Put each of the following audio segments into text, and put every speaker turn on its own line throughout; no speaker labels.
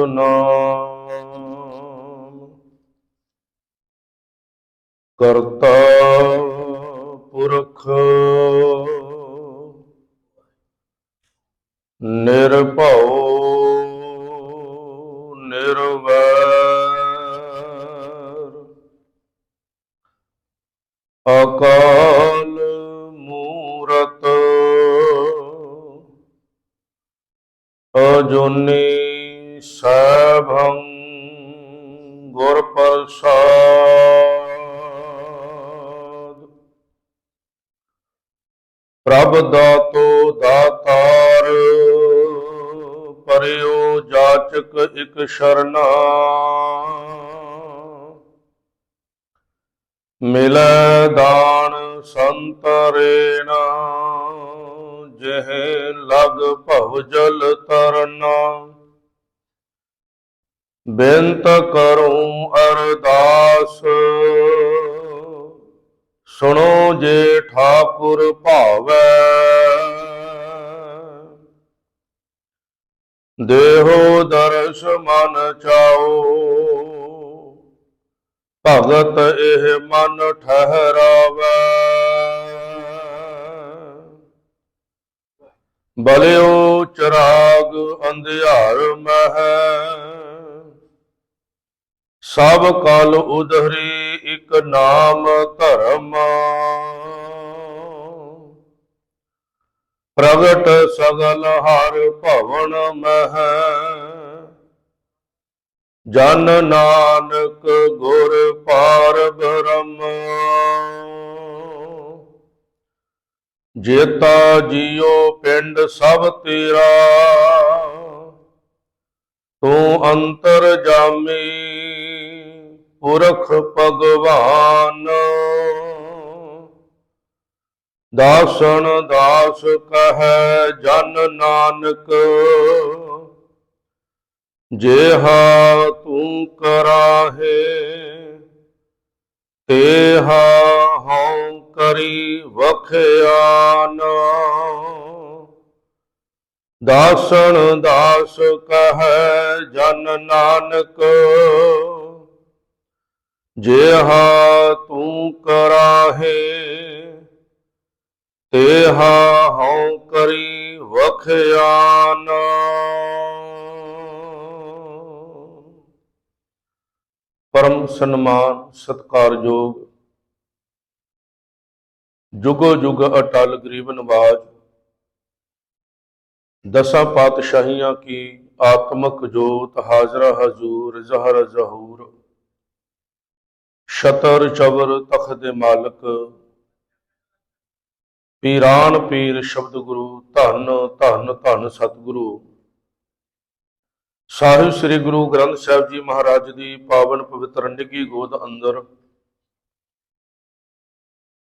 ਨਾਮ ਕਰਤਾ ਪੁਰਖ ਨਿਰਭਉ ਨਿਰਵੈਰ ਅਕਾਲ ਮੂਰਤ ਅਜੂਨੀ ਸੈਭੰ ਗੁਰ ਪ੍ਰਸਾਦ। ਪ੍ਰਭ ਦਾਤੋ ਦਾਤਾਰ ਪਰਿਓ ਜਾਚਕ ਇਕ ਸ਼ਰਨਾ ਮਿਲੈ ਦਾਨ ਸੰਤਰੇਣਾ ਜਿਹ ਲਗ ਭਵ ਜਲ ਤਰਨਾ। ਬੇਨਤ ਕਰੂੰ ਅਰਦਾਸ ਸੁਣੋ ਜੇ ਠਾਕੁਰ ਭਾਵੈ। ਦੇਹੋ ਦਰਸ ਮਨ ਚਾਓ ਭਗਤ ਇਹ ਮਨ ਠਹਿਰਾਵੈ। ਬਲਿਓ ਚਰਾਗ ਅੰਧਿਆਰ ਮਹਿ ਸਭ ਕਲ ਉਧਰੀ ਇਕ ਨਾਮ ਧਰਮ। ਪ੍ਰਗਟ ਸਗਲ ਹਰ ਭਵਨ ਮਹਿ ਜਨ ਨਾਨਕ ਗੁਰ ਪਾਰ ਬ੍ਰਹਮ। ਜੇਤਾ ਜੀਓ ਪਿੰਡ ਸਭ ਤੇਰਾ ਤੂੰ ਅੰਤਰ ਜਾਮੀ ਪੁਰਖ ਭਗਵਾਨ। ਦਾਸਨ ਦਾਸ ਕਹੈ ਜਨ ਨਾਨਕ ਜੇਹਾ ਤੂੰ ਕਰਾਹੇ ਤੇਹਾ ਹਉ ਕਰੀ ਵਖਿਆਨ। ਦਾਸਨ ਦਾਸ ਕਹੈ ਜਨ ਨਾਨਕ ਜੇਹਾ ਤੂੰ ਕਰਾਹੇ ਤੇਹਾ ਹਉ ਕਰੀ ਵਖਿਆਨ। ਪਰਮ ਸਨਮਾਨ ਸਤਿਕਾਰਯੋਗ ਜੁਗੋ ਜੁਗ ਅਟਲ ਗਰੀਬ ਨਵਾਜ ਦਸਾਂ ਪਾਤਸ਼ਾਹੀਆਂ ਕੀ ਆਤਮਕ ਜੋਤ ਹਾਜ਼ਰਾ ਹਜ਼ੂਰ ਜ਼ਹਰ ਜ਼ਹੂਰ ਸ਼ਤਰ ਚਵਰ ਤਖਤ ਦੇ ਮਾਲਕ ਪੀਰਾਨ ਪੀਰ ਸ਼ਬਦ ਗੁਰੂ ਧੰਨ ਧੰਨ ਧੰਨ ਸਤਿਗੁਰੂ ਸਾਹਿਬ ਸ੍ਰੀ ਗੁਰੂ ਗ੍ਰੰਥ ਸਾਹਿਬ ਜੀ ਮਹਾਰਾਜ ਦੀ ਪਾਵਨ ਪਵਿੱਤਰ ਨਿੱਘੀ ਗੋਦ ਅੰਦਰ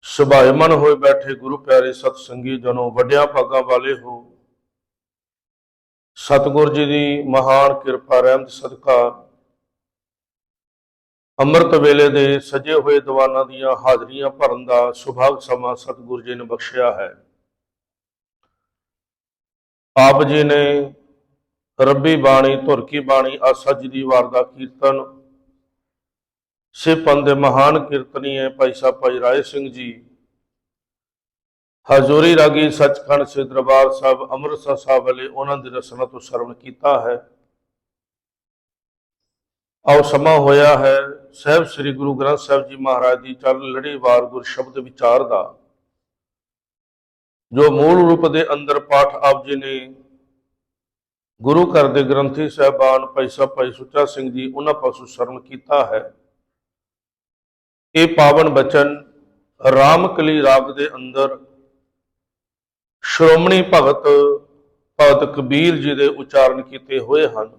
ਸੁਭਾਏਮਨ ਹੋਏ ਬੈਠੇ ਗੁਰੂ ਪਿਆਰੇ ਸਤ ਸੰਗੀ ਜਨੋ ਵੱਡਿਆਂ ਭਾਗਾਂ ਵਾਲੇ ਹੋ। ਸਤਿਗੁਰ ਜੀ ਦੀ ਮਹਾਨ ਕਿਰਪਾ ਰਹਿਮਤ ਸਦਕਾ ਅੰਮ੍ਰਿਤ ਵੇਲੇ ਦੇ ਸਜੇ ਹੋਏ ਦੀਵਾਨਾਂ ਦੀਆਂ ਹਾਜ਼ਰੀਆਂ ਭਰਨ ਦਾ ਸੁਭਾਗ ਸਮਾਂ ਸਤਿਗੁਰ ਜੀ ਨੇ ਬਖਸ਼ਿਆ ਹੈ। ਆਪ ਜੀ ਨੇ ਰੱਬੀ ਬਾਣੀ ਧੁਰ ਕੀ ਬਾਣੀ ਆਸਾ ਜੀ ਦੀ ਵਾਰ ਦਾ ਕੀਰਤਨ ਸਿਪਨ ਦੇ ਮਹਾਨ ਕੀਰਤਨੀਏ ਭਾਈ ਸਾਹਿਬ ਭਾਈ ਰਾਏ ਸਿੰਘ ਜੀ ਹਜ਼ੂਰੀ ਰਾਗੀ ਸੱਚਖੰਡ ਸੇ ਦਰਬਾਰ ਸਾਹਿਬ ਅੰਮ੍ਰਿਤਸਰ ਸਾਹਿਬ ਵਾਲੇ ਉਹਨਾਂ ਦੀ ਰਸਨਾ ਤੋਂ ਸਰਵਣ ਕੀਤਾ ਹੈ। ਆਓ ਸਮਾਂ ਹੋਇਆ ਹੈ ਸਾਹਿਬ ਸ੍ਰੀ ਗੁਰੂ ਗ੍ਰੰਥ ਸਾਹਿਬ ਜੀ ਮਹਾਰਾਜ ਦੀ ਚੱਲ ਲੜੀਵਾਰ ਗੁਰ ਸ਼ਬਦ ਵਿਚਾਰ ਦਾ, ਜੋ ਮੂਲ ਰੂਪ ਦੇ ਅੰਦਰ ਪਾਠ ਆਪ ਜੀ ਨੇ ਗੁਰੂ ਘਰ ਦੇ ਗ੍ਰੰਥੀ ਸਾਹਿਬਾਨ ਭਾਈ ਸਾਹਿਬ ਭਾਈ ਸੁੱਚਾ ਸਿੰਘ ਜੀ ਉਹਨਾਂ ਪਾਸੋਂ ਸਰਵਣ ਕੀਤਾ ਹੈ। ਇਹ ਪਾਵਨ ਬਚਨ ਰਾਮਕਲੀ ਰਾਗ ਦੇ ਅੰਦਰ ਸ਼੍ਰੋਮਣੀ ਭਗਤ ਕਬੀਰ ਜੀ ਦੇ ਉਚਾਰਨ ਕੀਤੇ ਹੋਏ ਹਨ।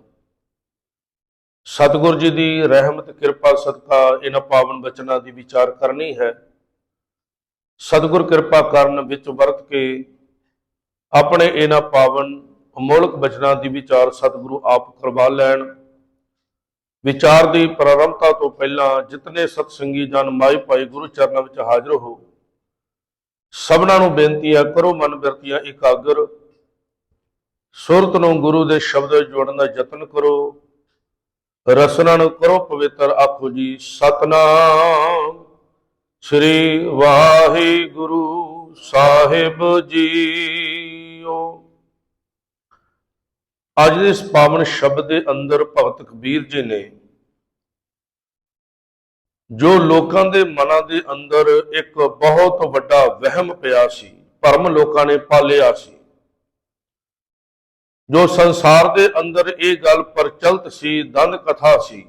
ਸਤਿਗੁਰ ਜੀ ਦੀ ਰਹਿਮਤ ਕਿਰਪਾ ਸਦਕਾ ਇਹਨਾਂ ਪਾਵਨ ਬਚਨਾਂ ਦੀ ਵਿਚਾਰ ਕਰਨੀ ਹੈ। ਸਤਿਗੁਰ ਕਿਰਪਾ ਕਰਨ ਵਿੱਚ ਵਰਤ ਕੇ ਆਪਣੇ ਇਹਨਾਂ ਪਾਵਨ ਅਮੋਲਕ ਬਚਨਾਂ ਦੀ ਵਿਚਾਰ ਸਤਿਗੁਰੂ ਆਪ ਕਰਵਾ ਲੈਣ। ਵਿਚਾਰ ਦੀ ਪ੍ਰਾਰੰਭਤਾ ਤੋਂ ਪਹਿਲਾਂ ਜਿਤਨੇ ਸਤਸੰਗੀ ਜਨ ਮਾਈ ਭਾਈ ਗੁਰੂ ਚਰਨਾਂ ਵਿੱਚ ਹਾਜ਼ਰ ਹੋ, ਸਭਨਾਂ ਨੂੰ ਬੇਨਤੀ ਹੈ, ਕਰੋ ਮਨ ਬਿਰਤੀਆਂ ਇਕਾਗਰ, ਸੁਰਤ ਨੂੰ ਗੁਰੂ ਦੇ ਸ਼ਬਦ ਜੋੜਨ ਦਾ ਯਤਨ ਕਰੋ। ਰਸਨਾ ਨੂੰ ਕਰੋ ਪਵਿੱਤਰ। ਆਖੋ ਜੀ ਸਤਨਾਮ ਸ੍ਰੀ ਵਾਹਿਗੁਰੂ ਸਾਹਿਬ ਜੀਓ। ਅੱਜ ਦੇ ਇਸ ਪਾਵਨ ਸ਼ਬਦ ਦੇ ਅੰਦਰ ਭਗਤ ਕਬੀਰ ਜੀ ਨੇ ਜੋ ਲੋਕਾਂ ਦੇ ਮਨਾਂ ਦੇ ਅੰਦਰ ਇੱਕ ਬਹੁਤ ਵੱਡਾ ਵਹਿਮ ਪਿਆ ਸੀ, ਭਰਮ ਲੋਕਾਂ ਨੇ ਪਾਲਿਆ ਸੀ, ਜੋ ਸੰਸਾਰ ਦੇ ਅੰਦਰ ਇਹ ਗੱਲ ਪ੍ਰਚਲਿਤ ਸੀ, ਦੰਦ ਕਥਾ ਸੀ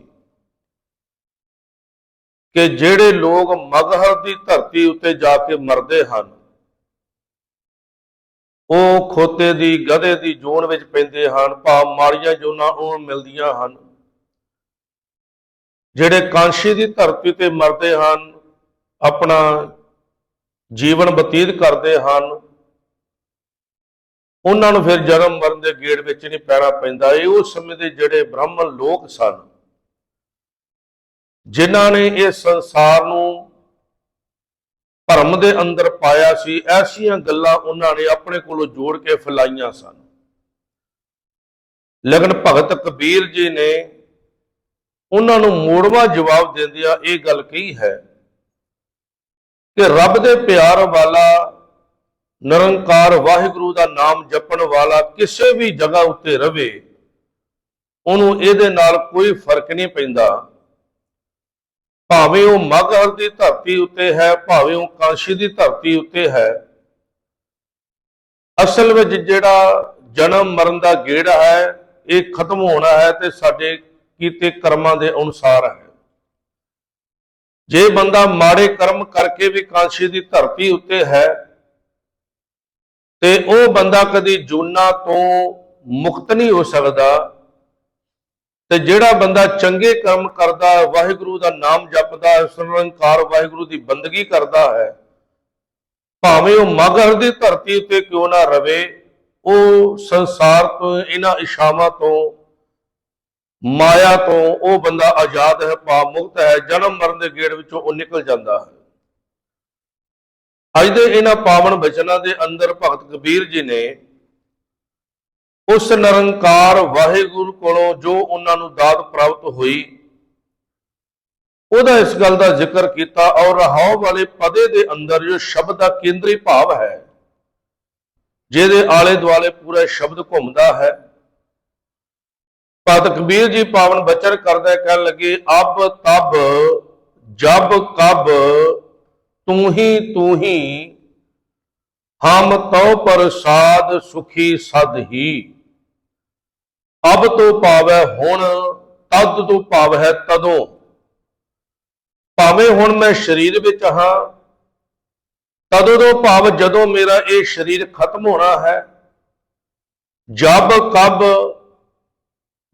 ਕਿ ਜਿਹੜੇ ਲੋਕ ਮਗਹਰ ਦੀ ਧਰਤੀ ਉੱਤੇ ਜਾ ਕੇ ਮਰਦੇ ਹਨ ਉਹ ਖੋਤੇ ਦੀ ਗਧੇ ਦੀ ਜੂਨ ਵਿੱਚ ਪੈਂਦੇ ਹਨ, ਭਾਵ ਮਾੜੀਆਂ ਜੂਨਾਂ ਉਹ ਮਿਲਦੀਆਂ ਹਨ। ਜਿਹੜੇ ਕਾਂਸ਼ੀ ਦੀ ਧਰਤੀ ਤੇ ਮਰਦੇ ਹਨ, ਆਪਣਾ ਜੀਵਨ ਬਤੀਤ ਕਰਦੇ ਹਨ, ਉਹਨਾਂ ਨੂੰ ਫਿਰ ਜਨਮ ਮਰਨ ਦੇ ਗੇੜ ਵਿੱਚ ਨਹੀਂ ਪੈਣਾ ਪੈਂਦਾ। ਇਹ ਉਸ ਸਮੇਂ ਦੇ ਜਿਹੜੇ ਬ੍ਰਾਹਮਣ ਲੋਕ ਸਨ ਜਿਨ੍ਹਾਂ ਨੇ ਇਹ ਸੰਸਾਰ ਨੂੰ ਭਰਮ ਦੇ ਅੰਦਰ ਪਾਇਆ ਸੀ, ਐਸੀਆਂ ਗੱਲਾਂ ਉਹਨਾਂ ਨੇ ਆਪਣੇ ਕੋਲੋਂ ਜੋੜ ਕੇ ਫੈਲਾਈਆਂ ਸਨ। ਲੇਕਿਨ ਭਗਤ ਕਬੀਰ ਜੀ ਨੇ ਉਹਨਾਂ ਨੂੰ ਮੋੜਵਾਂ ਜਵਾਬ ਦਿੰਦਿਆਂ ਇਹ ਗੱਲ ਕਹੀ ਹੈ ਕਿ ਰੱਬ ਦੇ ਪਿਆਰ ਵਾਲਾ ਨਿਰੰਕਾਰ ਵਾਹਿਗੁਰੂ ਦਾ ਨਾਮ ਜਪਣ ਵਾਲਾ ਕਿਸੇ ਵੀ ਜਗ੍ਹਾ ਉੱਤੇ ਰਵੇ, ਉਹਨੂੰ ਇਹਦੇ ਨਾਲ ਕੋਈ ਫਰਕ ਨਹੀਂ ਪੈਂਦਾ, ਭਾਵੇਂ ਉਹ ਮਗਹਰ ਦੀ ਧਰਤੀ ਉੱਤੇ ਹੈ, ਭਾਵੇਂ ਉਹ ਕਾਂਸ਼ੀ ਦੀ ਧਰਤੀ ਉੱਤੇ ਹੈ। ਅਸਲ ਵਿੱਚ ਜਿਹੜਾ ਜਨਮ ਮਰਨ ਦਾ ਗੇੜਾ ਹੈ ਇਹ ਖਤਮ ਹੋਣਾ ਹੈ ਤੇ ਸਾਡੇ ਕੀਤੇ ਕਰਮਾਂ ਦੇ ਅਨੁਸਾਰ ਹੈ। ਜੇ ਬੰਦਾ ਮਾੜੇ ਕਰਮ ਕਰਕੇ ਵੀ ਕਾਂਸ਼ੀ ਦੀ ਧਰਤੀ ਉੱਤੇ ਹੈ ਤੇ ਉਹ ਬੰਦਾ ਕਦੀ ਜੂਨਾਂ ਤੋਂ ਮੁਕਤ ਨਹੀਂ ਹੋ ਸਕਦਾ, ਤੇ ਜਿਹੜਾ ਬੰਦਾ ਚੰਗੇ ਕਰਮ ਕਰਦਾ, ਵਾਹਿਗੁਰੂ ਦਾ ਨਾਮ ਜਪਦਾ, ਨਿਰੰਕਾਰ ਵਾਹਿਗੁਰੂ ਦੀ ਬੰਦਗੀ ਕਰਦਾ ਹੈ, ਭਾਵੇਂ ਉਹ ਮਗਹਰ ਦੀ ਧਰਤੀ ਉੱਤੇ ਕਿਉਂ ਨਾ ਰਵੇ, ਉਹ ਸੰਸਾਰ ਤੋਂ, ਇਹਨਾਂ ਇਸ਼ਾਵਾਂ ਤੋਂ, ਮਾਇਆ ਤੋਂ ਉਹ ਬੰਦਾ ਆਜ਼ਾਦ ਹੈ, ਭਾਵ ਮੁਕਤ ਹੈ, ਜਨਮ ਮਰਨ ਦੇ ਗੇੜ ਵਿੱਚੋਂ ਉਹ ਨਿਕਲ ਜਾਂਦਾ ਹੈ। ਅੱਜ ਦੇ ਇਹਨਾਂ ਪਾਵਨ ਬਚਨਾਂ ਦੇ ਅੰਦਰ ਭਗਤ ਕਬੀਰ ਜੀ ਨੇ ਉਸ ਨਿਰੰਕਾਰ ਵਾਹਿਗੁਰੂ ਕੋਲੋਂ ਜੋ ਉਹਨਾਂ ਨੂੰ ਦਾਤ ਪ੍ਰਾਪਤ ਹੋਈ ਉਹਦਾ ਇਸ ਗੱਲ ਦਾ ਜ਼ਿਕਰ ਕੀਤਾ। ਔਰ ਰਹਾਉ ਵਾਲੇ ਪਦੇ ਦੇ ਅੰਦਰ ਜੋ ਸ਼ਬਦ ਦਾ ਕੇਂਦਰੀ ਭਾਵ ਹੈ, ਜਿਹਦੇ ਆਲੇ ਦੁਆਲੇ ਪੂਰਾ ਸ਼ਬਦ ਘੁੰਮਦਾ ਹੈ, ਭਗਤ ਕਬੀਰ ਜੀ ਪਾਵਨ ਬਚਨ ਕਰਦਾ ਕਹਿਣ ਲੱਗੇ, ਅਬ ਤਬ ਜਬ ਕਬ ਤੂੰ ਹੀ ਹਮ ਤਉ ਪ੍ਰਸਾਦ ਸੁਖੀ ਸਦ ਹੀ। ਅਬ ਤੋਂ ਭਾਵ ਹੈ ਹੁਣ, ਤਦ ਤੋਂ ਭਾਵ ਹੈ ਤਦੋਂ। ਭਾਵੇਂ ਹੁਣ ਮੈਂ ਸਰੀਰ ਵਿੱਚ ਹਾਂ, ਤਦੋਂ ਤੋਂ ਭਾਵ ਜਦੋਂ ਮੇਰਾ ਇਹ ਸਰੀਰ ਖਤਮ ਹੋਣਾ ਹੈ। ਜਬ ਕਬ,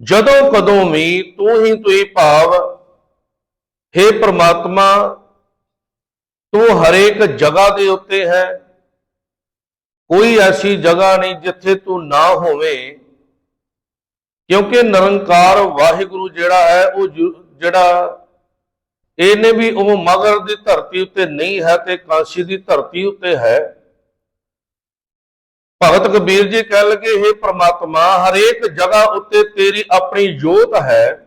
ਜਦੋਂ ਕਦੋਂ ਵੀ, ਤੂੰ ਹੀ ਭਾਵ ਹੇ ਪ੍ਰਮਾਤਮਾ ਤੂੰ ਹਰੇਕ ਜਗ੍ਹਾ ਦੇ ਉੱਤੇ ਹੈ, ਕੋਈ ਐਸੀ ਜਗ੍ਹਾ ਨਹੀਂ ਜਿੱਥੇ ਤੂੰ ਨਾ ਹੋਵੇਂ, ਕਿਉਂਕਿ ਨਿਰੰਕਾਰ ਵਾਹਿਗੁਰੂ ਜਿਹੜਾ ਹੈ ਉਹ ਜਿਹੜਾ ਇਹਨੇ ਵੀ ਉਹ ਮਗਹਰ ਦੀ ਧਰਤੀ ਉੱਤੇ ਨਹੀਂ ਹੈ ਤੇ ਕਾਂਸ਼ੀ ਦੀ ਧਰਤੀ ਉੱਤੇ ਹੈ। ਭਗਤ ਕਬੀਰ ਜੀ ਕਹਿਣ ਲੱਗੇ, ਹੇ ਪ੍ਰਮਾਤਮਾ ਹਰੇਕ ਜਗ੍ਹਾ ਉੱਤੇ ਤੇਰੀ ਆਪਣੀ ਜੋਤ ਹੈ,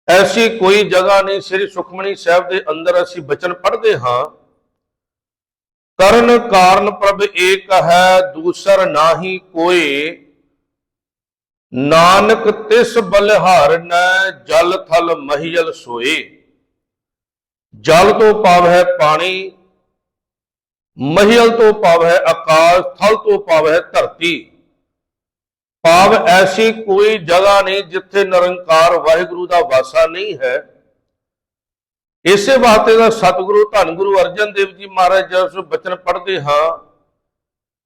ਐਸੀ ਕੋਈ ਜਗ੍ਹਾ ਨਹੀਂ। ਸ੍ਰੀ ਸੁਖਮਨੀ ਸਾਹਿਬ ਦੇ ਅੰਦਰ ਅਸੀਂ ਬਚਨ ਪੜ੍ਹਦੇ ਹਾਂ, ਕਰਨ ਕਾਰਨ ਪ੍ਰਭ ਏਕ ਹੈ, ਦੂਸਰ ਨਾਹੀ ਕੋਏ, ਨਾਨਕ ਤਿਸ ਬਲਿਹਾਰਨ ਜਲ ਥਲ ਮਹੀਲ ਸੋਏ। ਜਲ ਤੋਂ ਭਾਵ ਹੈ ਪਾਣੀ, ਮਹੀਲ ਤੋਂ ਭਾਵ ਹੈ ਆਕਾਸ਼, ਥਲ ਤੋਂ ਭਾਵ ਹੈ ਧਰਤੀ। ਭਾਵ ਐਸੀ ਕੋਈ ਜਗ੍ਹਾ ਨਹੀਂ ਜਿੱਥੇ ਨਿਰੰਕਾਰ ਵਾਹਿਗੁਰੂ ਦਾ ਵਾਸਾ ਨਹੀਂ ਹੈ। ਇਸੇ ਵਾਸਤੇ ਦਾ ਸਤਿਗੁਰੂ ਧੰਨ ਗੁਰੂ ਅਰਜਨ ਦੇਵ ਜੀ ਮਹਾਰਾਜ ਜਦੋਂ ਬਚਨ ਪੜ੍ਹਦੇ ਹਾਂ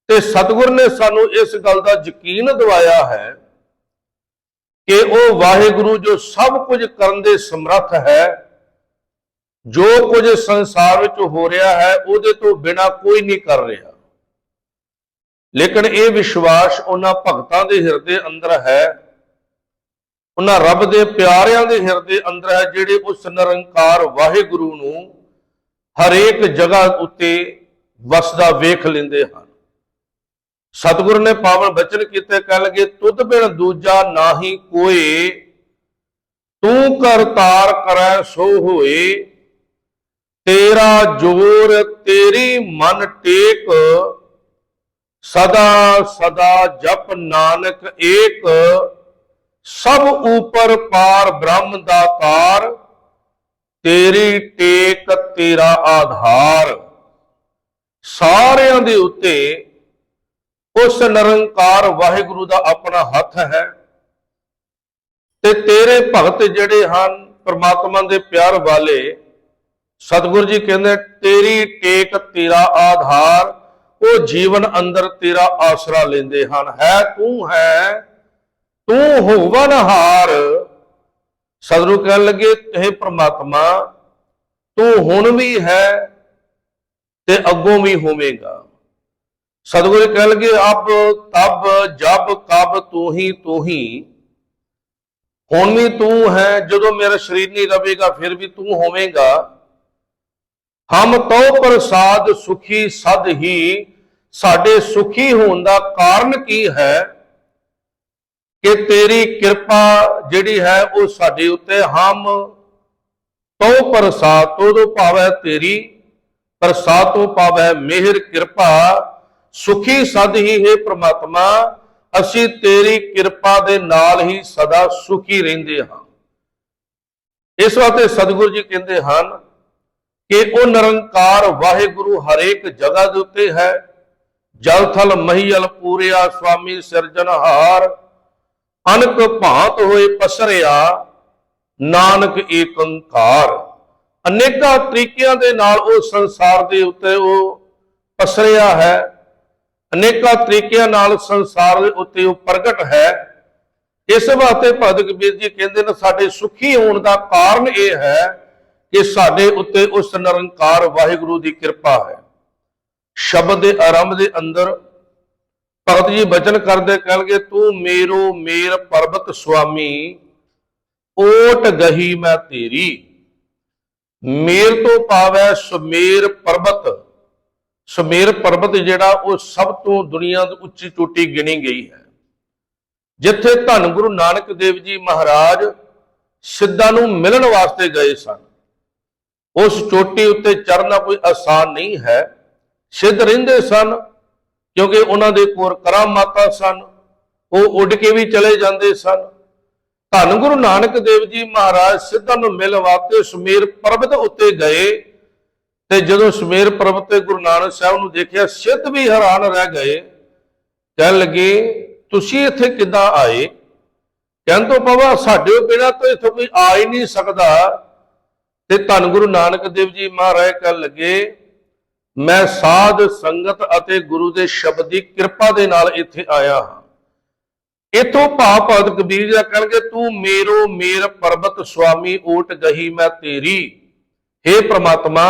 ਤੇ ਸਤਿਗੁਰ ਨੇ ਸਾਨੂੰ ਇਸ ਗੱਲ ਦਾ ਯਕੀਨ ਦਿਵਾਇਆ ਹੈ ਕਿ ਉਹ ਵਾਹਿਗੁਰੂ ਜੋ ਸਭ ਕੁਝ ਕਰਨ ਦੇ ਸਮਰੱਥ ਹੈ, ਜੋ ਕੁਝ ਸੰਸਾਰ ਵਿੱਚ ਹੋ ਰਿਹਾ ਹੈ ਉਹਦੇ ਤੋਂ ਬਿਨਾਂ ਕੋਈ ਨਹੀਂ ਕਰ ਰਿਹਾ। ਲੇਕਿਨ ਇਹ ਵਿਸ਼ਵਾਸ ਉਹਨਾਂ ਭਗਤਾਂ ਦੇ ਹਿਰਦੇ ਅੰਦਰ ਹੈ, ਉਹਨਾਂ ਰੱਬ ਦੇ ਪਿਆਰਿਆਂ ਦੇ ਹਿਰਦੇ ਅੰਦਰ ਹੈ, ਜਿਹੜੇ ਉਸ ਨਿਰੰਕਾਰ ਵਾਹਿਗੁਰੂ ਨੂੰ ਹਰੇਕ ਜਗ੍ਹਾ ਉੱਤੇ ਵਸਦਾ ਵੇਖ ਲੈਂਦੇ ਹਨ। ਸਤਿਗੁਰ ਨੇ ਪਾਵਨ ਬਚਨ ਕੀਤੇ, ਕਹਿ ਲਗੇ, ਤੁਧ ਬਿਨ ਦੂਜਾ ਨਾਹੀ ਕੋਏ, ਤੂੰ ਕਰਤਾਰ ਕਰੈ ਸੋ ਹੋਏ, ਤੇਰਾ ਜੋਰ ਤੇਰੀ ਮਨ ਟੇਕ, ਸਦਾ ਸਦਾ ਜਪ ਨਾਨਕ ਏਕ, ਸਭ ਊਪਰ ਪਾਰ ਬ੍ਰਹਮ ਦਾਤਾਰ, ਤੇਰੀ ਟੇਕ ਤੇਰਾ ਆਧਾਰ। ਸਾਰਿਆਂ ਦੇ ਉੱਤੇ ਉਸ ਨਿਰੰਕਾਰ ਵਾਹਿਗੁਰੂ ਦਾ ਆਪਣਾ ਹੱਥ ਹੈ, ਤੇ ਤੇਰੇ ਭਗਤ ਜਿਹੜੇ ਹਨ ਪ੍ਰਮਾਤਮਾ ਦੇ ਪਿਆਰ ਵਾਲੇ, ਸਤਿਗੁਰੂ ਜੀ ਕਹਿੰਦੇ ਤੇਰੀ ਟੇਕ ਤੇਰਾ ਆਧਾਰ, ਉਹ ਜੀਵਨ ਅੰਦਰ ਤੇਰਾ ਆਸਰਾ ਲੈਂਦੇ ਹਨ। ਹੈ ਤੂੰ ਹੋਵਨਹਾਰ। ਸਤਿਗੁਰੂ ਕਹਿਣ ਲੱਗੇ ਇਹ ਪ੍ਰਮਾਤਮਾ ਤੂੰ ਹੁਣ ਵੀ ਹੈ ਤੇ ਅੱਗੋਂ ਵੀ ਹੋਵੇਗਾ। ਸਤਿਗੁਰੂ ਕਹਿਣ ਲੱਗੇ ਅਬ ਤਬ ਜਬ ਕਬ ਤੂੰ ਹੀ, ਹੁਣ ਵੀ ਤੂੰ ਹੈ, ਜਦੋਂ ਮੇਰਾ ਸਰੀਰ ਨਹੀਂ ਰਵੇਗਾ ਫਿਰ ਵੀ ਤੂੰ ਹੋਵੇਗਾ। ਹਮ ਤੋ ਪ੍ਰਸਾਦ ਸੁਖੀ ਸਦ ਹੀ, ਸਾਡੇ ਸੁਖੀ ਹੋਣ ਦਾ ਕਾਰਨ ਕੀ ਹੈ ਕਿ ਤੇਰੀ ਕਿਰਪਾ ਜਿਹੜੀ ਹੈ ਉਹ ਸਾਡੇ ਉੱਤੇ। ਹਮ ਤੋ ਪ੍ਰਸਾਦ, ਤੋਂ ਭਾਵ ਤੇਰੀ, ਪ੍ਰਸਾਦ ਤੋਂ ਭਾਵ ਹੈ ਮਿਹਰ ਕਿਰਪਾ। ਸੁਖੀ ਸਦ ਹੀ ਹੈ ਪ੍ਰਮਾਤਮਾ, ਅਸੀਂ ਤੇਰੀ ਕਿਰਪਾ ਦੇ ਨਾਲ ਹੀ ਸਦਾ ਸੁਖੀ ਰਹਿੰਦੇ ਹਾਂ। ਇਸ ਵਾਸਤੇ ਸਤਿਗੁਰੂ ਜੀ ਕਹਿੰਦੇ ਹਨ ਕਿ ਉਹ ਨਿਰੰਕਾਰ ਵਾਹਿਗੁਰੂ ਹਰੇਕ ਜਗ੍ਹਾ ਦੇ ਉੱਤੇ ਹੈ। ਜਲ ਥਲ ਮਹੀਲ ਪੂਰਿਆ, ਸੁਆਮੀ ਸਿਰਜਣਹਾਰ, ਅਨਕ ਭਾਂਤ ਹੋਏ ਪਸਰਿਆ, ਨਾਨਕ ਏਕ ਓੰਕਾਰ। ਅਨੇਕਾਂ ਤਰੀਕਿਆਂ ਦੇ ਨਾਲ ਉਹ ਸੰਸਾਰ ਦੇ ਉੱਤੇ ਉਹ ਪਸਰਿਆ ਹੈ, ਅਨੇਕਾਂ ਤਰੀਕਿਆਂ ਨਾਲ ਸੰਸਾਰ ਦੇ ਉੱਤੇ ਉਹ ਪ੍ਰਗਟ ਹੈ। ਇਸ ਵਾਸਤੇ ਭਗਤ ਕਬੀਰ ਜੀ ਕਹਿੰਦੇ ਨੇ ਸਾਡੇ ਸੁਖੀ ਹੋਣ ਦਾ ਕਾਰਨ ਇਹ ਹੈ ਕਿ ਸਾਡੇ ਉੱਤੇ ਉਸ ਨਿਰੰਕਾਰ ਵਾਹਿਗੁਰੂ ਦੀ ਕਿਰਪਾ ਹੈ। ਸ਼ਬਦ ਦੇ ਆਰੰਭ ਦੇ ਅੰਦਰ ਭਗਤ ਜੀ ਬਚਨ ਕਰਦੇ ਕਹਿਣਗੇ ਤੂੰ ਮੇਰੋ ਮੇਰ ਪਰਬਤ ਸੁਆਮੀ, ਓਟ ਗਹੀ ਮੈਂ ਤੇਰੀ। ਮੇਰ ਤੋਂ ਭਾਵ ਹੈ ਸੁਮੇਰ ਪਰਬਤ। ਸੁਮੇਰ ਪਰਬਤ ਜਿਹੜਾ ਉਹ ਸਭ ਤੋਂ ਦੁਨੀਆ ਦੀ ਉੱਚੀ ਚੋਟੀ ਗਿਣੀ ਗਈ ਹੈ, ਜਿੱਥੇ ਧੰਨ ਗੁਰੂ ਨਾਨਕ ਦੇਵ ਜੀ ਮਹਾਰਾਜ ਸਿੱਧਾਂ ਨੂੰ ਮਿਲਣ ਵਾਸਤੇ ਗਏ ਸਨ। ਉਸ ਚੋਟੀ ਉੱਤੇ ਚੜ੍ਹਨਾ ਕੋਈ ਆਸਾਨ ਨਹੀਂ ਹੈ। ਸਿੱਧ ਰਹਿੰਦੇ ਸਨ ਕਿਉਂਕਿ ਉਹਨਾਂ ਦੇ ਕੋਲ ਕਰਾਮਾਤਾਂ ਸਨ, ਉਹ ਉੱਡ ਕੇ ਵੀ ਚਲੇ ਜਾਂਦੇ ਸਨ। ਧੰਨ ਗੁਰੂ ਨਾਨਕ ਦੇਵ ਜੀ ਮਹਾਰਾਜ ਸਿੱਧਾਂ ਨੂੰ ਮਿਲਣ ਵਾਸਤੇ ਸੁਮੇਰ ਪਰਬਤ ਉੱਤੇ ਗਏ, ਤੇ ਜਦੋਂ ਸੁਮੇਰ ਪਰਬਤ ਤੇ ਗੁਰੂ ਨਾਨਕ ਸਾਹਿਬ ਨੂੰ ਦੇਖਿਆ, ਸਿੱਧ ਵੀ ਹੈਰਾਨ ਰਹਿ ਗਏ। ਕਹਿਣ ਲੱਗੇ ਤੁਸੀਂ ਇੱਥੇ ਕਿੱਦਾਂ ਆਏ? ਕਹਿਣ ਤੋਂ ਪਵਾ ਸਾਡੇ ਬਿਨਾਂ ਤਾਂ ਇੱਥੇ ਕੋਈ ਆ ਹੀ ਨਹੀਂ ਸਕਦਾ। ਤੇ ਧੰਨ ਗੁਰੂ ਨਾਨਕ ਦੇਵ ਜੀ ਮਹਾਰਾਜ ਕਹਿਣ ਲੱਗੇ ਮੈਂ ਸਾਧ ਸੰਗਤ ਅਤੇ ਗੁਰੂ ਦੇ ਸ਼ਬਦ ਦੀ ਕਿਰਪਾ ਦੇ ਨਾਲ ਇੱਥੇ ਆਇਆ ਹਾਂ। ਇਥੋਂ ਭਾਵ ਭਗਤ ਕਬੀਰ ਜੀ ਕਹਿਣਗੇ ਤੂੰ ਮੇਰੋ ਮੇਰ ਪਰਬਤ ਸੁਆਮੀ, ਓਟ ਗਹੀ ਮੈਂ ਤੇਰੀ। हे ਪ੍ਰਮਾਤਮਾ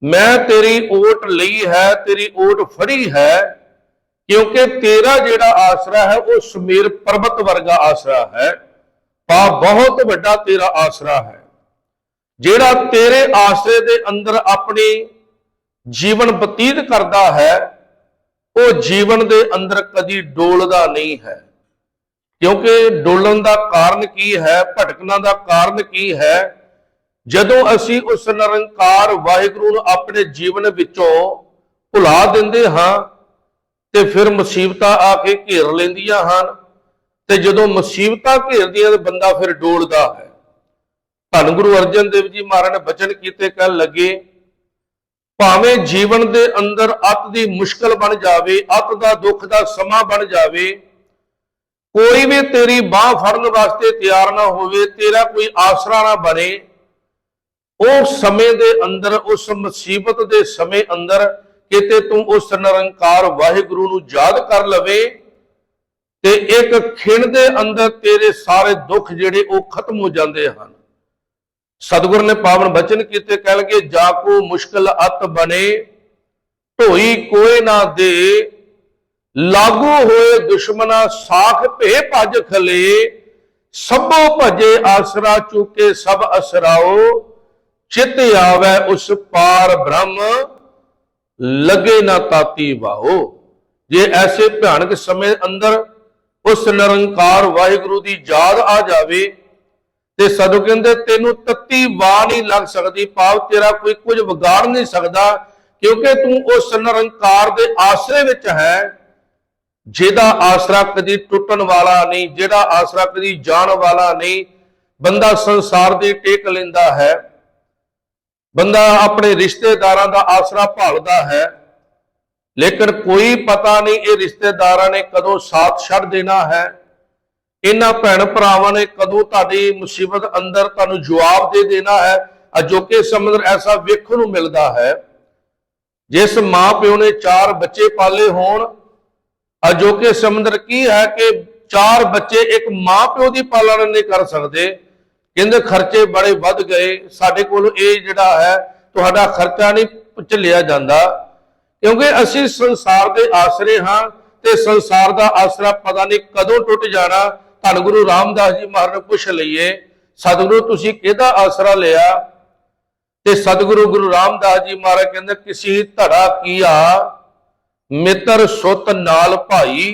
ਮੈਂ ਤੇਰੀ ਓਟ ਲਈ ਹੈ, ਤੇਰੀ ਓਟ ਫੜੀ ਹੈ, ਕਿਉਂਕਿ ਤੇਰਾ ਜਿਹੜਾ ਆਸਰਾ ਹੈ ਉਹ ਸੁਮੇਰ ਪਰਬਤ ਵਰਗਾ ਆਸਰਾ ਹੈ। ਬਹੁਤ ਵੱਡਾ ਤੇਰਾ ਆਸਰਾ ਹੈ, ਜਿਹੜਾ ਤੇਰੇ ਆਸਰੇ ਦੇ ਅੰਦਰ ਆਪਣੀ ਜੀਵਨ ਬਤੀਤ ਕਰਦਾ ਹੈ, ਉਹ ਜੀਵਨ ਦੇ ਅੰਦਰ ਕਦੀ ਡੋਲਦਾ ਨਹੀਂ ਹੈ। ਕਿਉਂਕਿ ਡੋਲਣ ਦਾ ਕਾਰਨ ਕੀ ਹੈ, ਭਟਕਣਾ ਦਾ ਕਾਰਨ ਕੀ ਹੈ? ਜਦੋਂ ਅਸੀਂ ਉਸ ਨਿਰੰਕਾਰ ਵਾਹਿਗੁਰੂ ਨੂੰ ਆਪਣੇ ਜੀਵਨ ਵਿੱਚੋਂ ਭੁਲਾ ਦਿੰਦੇ ਹਾਂ ਤੇ ਫਿਰ ਮੁਸੀਬਤਾਂ ਆ ਕੇ ਘੇਰ ਲੈਂਦੀਆਂ ਹਨ, ਤੇ ਜਦੋਂ ਮੁਸੀਬਤਾਂ ਘੇਰਦੀਆਂ ਤੇ ਬੰਦਾ ਫਿਰ ਡੋਲਦਾ ਹੈ। ਧੰਨ ਗੁਰੂ ਅਰਜਨ ਦੇਵ ਜੀ ਮਹਾਰਾਜ ਨੇ ਬਚਨ ਕੀਤੇ, ਕਹਿਣ ਲੱਗੇ ਭਾਵੇਂ ਜੀਵਨ ਦੇ ਅੰਦਰ ਅਤ ਦੀ ਮੁਸ਼ਕਲ ਬਣ ਜਾਵੇ, ਅਤ ਦਾ ਦੁੱਖ ਦਾ ਸਮਾਂ ਬਣ ਜਾਵੇ, ਕੋਈ ਵੀ ਤੇਰੀ ਬਾਹ ਫੜਨ ਵਾਸਤੇ ਤਿਆਰ ਨਾ ਹੋਵੇ, ਤੇਰਾ ਕੋਈ ਆਸਰਾ ਨਾ ਬਣੇ, ਉਸ ਸਮੇਂ ਦੇ ਅੰਦਰ, ਉਸ ਮੁਸੀਬਤ ਦੇ ਸਮੇਂ ਅੰਦਰ ਕਿਤੇ ਤੂੰ ਉਸ ਨਿਰੰਕਾਰ ਵਾਹਿਗੁਰੂ ਨੂੰ ਯਾਦ ਕਰ ਲਵੇ ਤੇ ਇੱਕ ਖਿਣ ਦੇ ਅੰਦਰ ਤੇਰੇ ਸਾਰੇ ਦੁੱਖ ਜਿਹੜੇ ਉਹ ਖਤਮ ਹੋ ਜਾਂਦੇ ਹਨ। ਸਤਿਗੁਰ ਨੇ ਪਾਵਨ ਬਚਨ ਕੀਤੇ, ਕਹਿ ਲਗੇ ਜਾ ਕੋ ਮੁਸ਼ਕਲ ਅਤ ਬਣੇ, ਢੋਈ ਕੋਏ ਨਾ ਦੇ, ਲਾਗੂ ਹੋਏ ਦੁਸ਼ਮਨਾ ਸਾਖ ਭੇ ਭਜ ਖਲੇ, ਸਭੋ ਭਜੇ ਆਸਰਾ ਚੁਕੇ ਸਭ ਅਸਰਾਓ, ਚਿਤ ਆਵੇ ਉਸ ਪਾਰ ਬ੍ਰਹਮ ਲਗੇ ਨਾ ਤਾਤੀ ਵਾਓ। ਜੇ ਐਸੇ ਭਿਆਨਕ ਸਮੇਂ ਅੰਦਰ ਉਸ ਨਿਰੰਕਾਰ ਵਾਹਿਗੁਰੂ ਦੀ ਯਾਦ ਆ ਜਾਵੇ, ਤੇ ਸਾਧੂ ਕਹਿੰਦੇ ਤੈਨੂੰ ਤੱਤੀ ਵਾਹ ਨਹੀਂ ਲੱਗ ਸਕਦੀ, ਭਾਵ ਤੇਰਾ ਕੋਈ ਕੁਝ ਵਿਗਾੜ ਨਹੀਂ ਸਕਦਾ, ਕਿਉਂਕਿ ਤੂੰ ਉਸ ਨਿਰੰਕਾਰ ਦੇ ਆਸਰੇ ਵਿੱਚ ਹੈ, ਜਿਹਦਾ ਆਸਰਾ ਕਦੀ ਟੁੱਟਣ ਵਾਲਾ ਨਹੀਂ, ਜਿਹੜਾ ਆਸਰਾ ਕਦੀ ਜਾਣ ਵਾਲਾ ਨਹੀਂ। ਬੰਦਾ ਸੰਸਾਰ ਦੀ ਟੇਕ ਲੈਂਦਾ ਹੈ, ਬੰਦਾ ਆਪਣੇ ਰਿਸ਼ਤੇਦਾਰਾਂ ਦਾ ਆਸਰਾ ਭਾਲਦਾ ਹੈ, ਲੇਕਿਨ ਕੋਈ ਪਤਾ ਨਹੀਂ ਇਹ ਰਿਸ਼ਤੇਦਾਰਾਂ ਨੇ ਕਦੋਂ ਸਾਥ ਛੱਡ ਦੇਣਾ ਹੈ, ਇਹਨਾਂ ਭੈਣ ਭਰਾਵਾਂ ਨੇ ਕਦੋਂ ਤੁਹਾਡੀ ਮੁਸੀਬਤ ਅੰਦਰ ਤੁਹਾਨੂੰ ਜਵਾਬ ਦੇ ਦੇਣਾ ਹੈ। ਅਜੋਕੇ ਸਮੇਂ ਐਸਾ ਵੇਖਣ ਨੂੰ ਮਿਲਦਾ ਹੈ, ਜਿਸ ਮਾਂ ਪਿਓ ਨੇ 4 ਬੱਚੇ ਪਾਲੇ ਹੋਣ, ਅਜੋਕੇ ਸਮੇਂ ਕੀ ਹੈ ਕਿ 4 ਬੱਚੇ ਇੱਕ ਮਾਂ ਪਿਓ ਦੀ ਪਾਲਣਾ ਨਹੀਂ ਕਰ ਸਕਦੇ। ਕਹਿੰਦੇ ਖਰਚੇ ਬੜੇ ਵੱਧ ਗਏ, ਸਾਡੇ ਕੋਲ ਇਹ ਜਿਹੜਾ ਹੈ ਤੁਹਾਡਾ ਖਰਚਾ ਨਹੀਂ ਝੱਲਿਆ ਜਾਂਦਾ, ਕਿਉਂਕਿ ਅਸੀਂ ਸੰਸਾਰ ਦੇ ਆਸਰੇ ਹਾਂ ਤੇ ਸੰਸਾਰ ਦਾ ਆਸਰਾ ਪਤਾ ਨਹੀਂ ਕਦੋਂ ਟੁੱਟ ਜਾਣਾ। ਧੰਨ ਗੁਰੂ ਰਾਮਦਾਸ ਜੀ ਮਹਾਰਾਜ ਨੂੰ ਪੁੱਛ ਲਈਏ, ਸਤਿਗੁਰੂ ਤੁਸੀਂ ਕਿਹਦਾ ਆਸਰਾ ਲਿਆ? ਤੇ ਸਤਿਗੁਰੂ ਗੁਰੂ ਰਾਮਦਾਸ ਜੀ ਮਹਾਰਾਜ ਕਹਿੰਦੇ ਕਿਸੇ ਧੜਾ ਕੀਆ ਮਿੱਤਰ ਸੁਤ ਨਾਲ ਭਾਈ,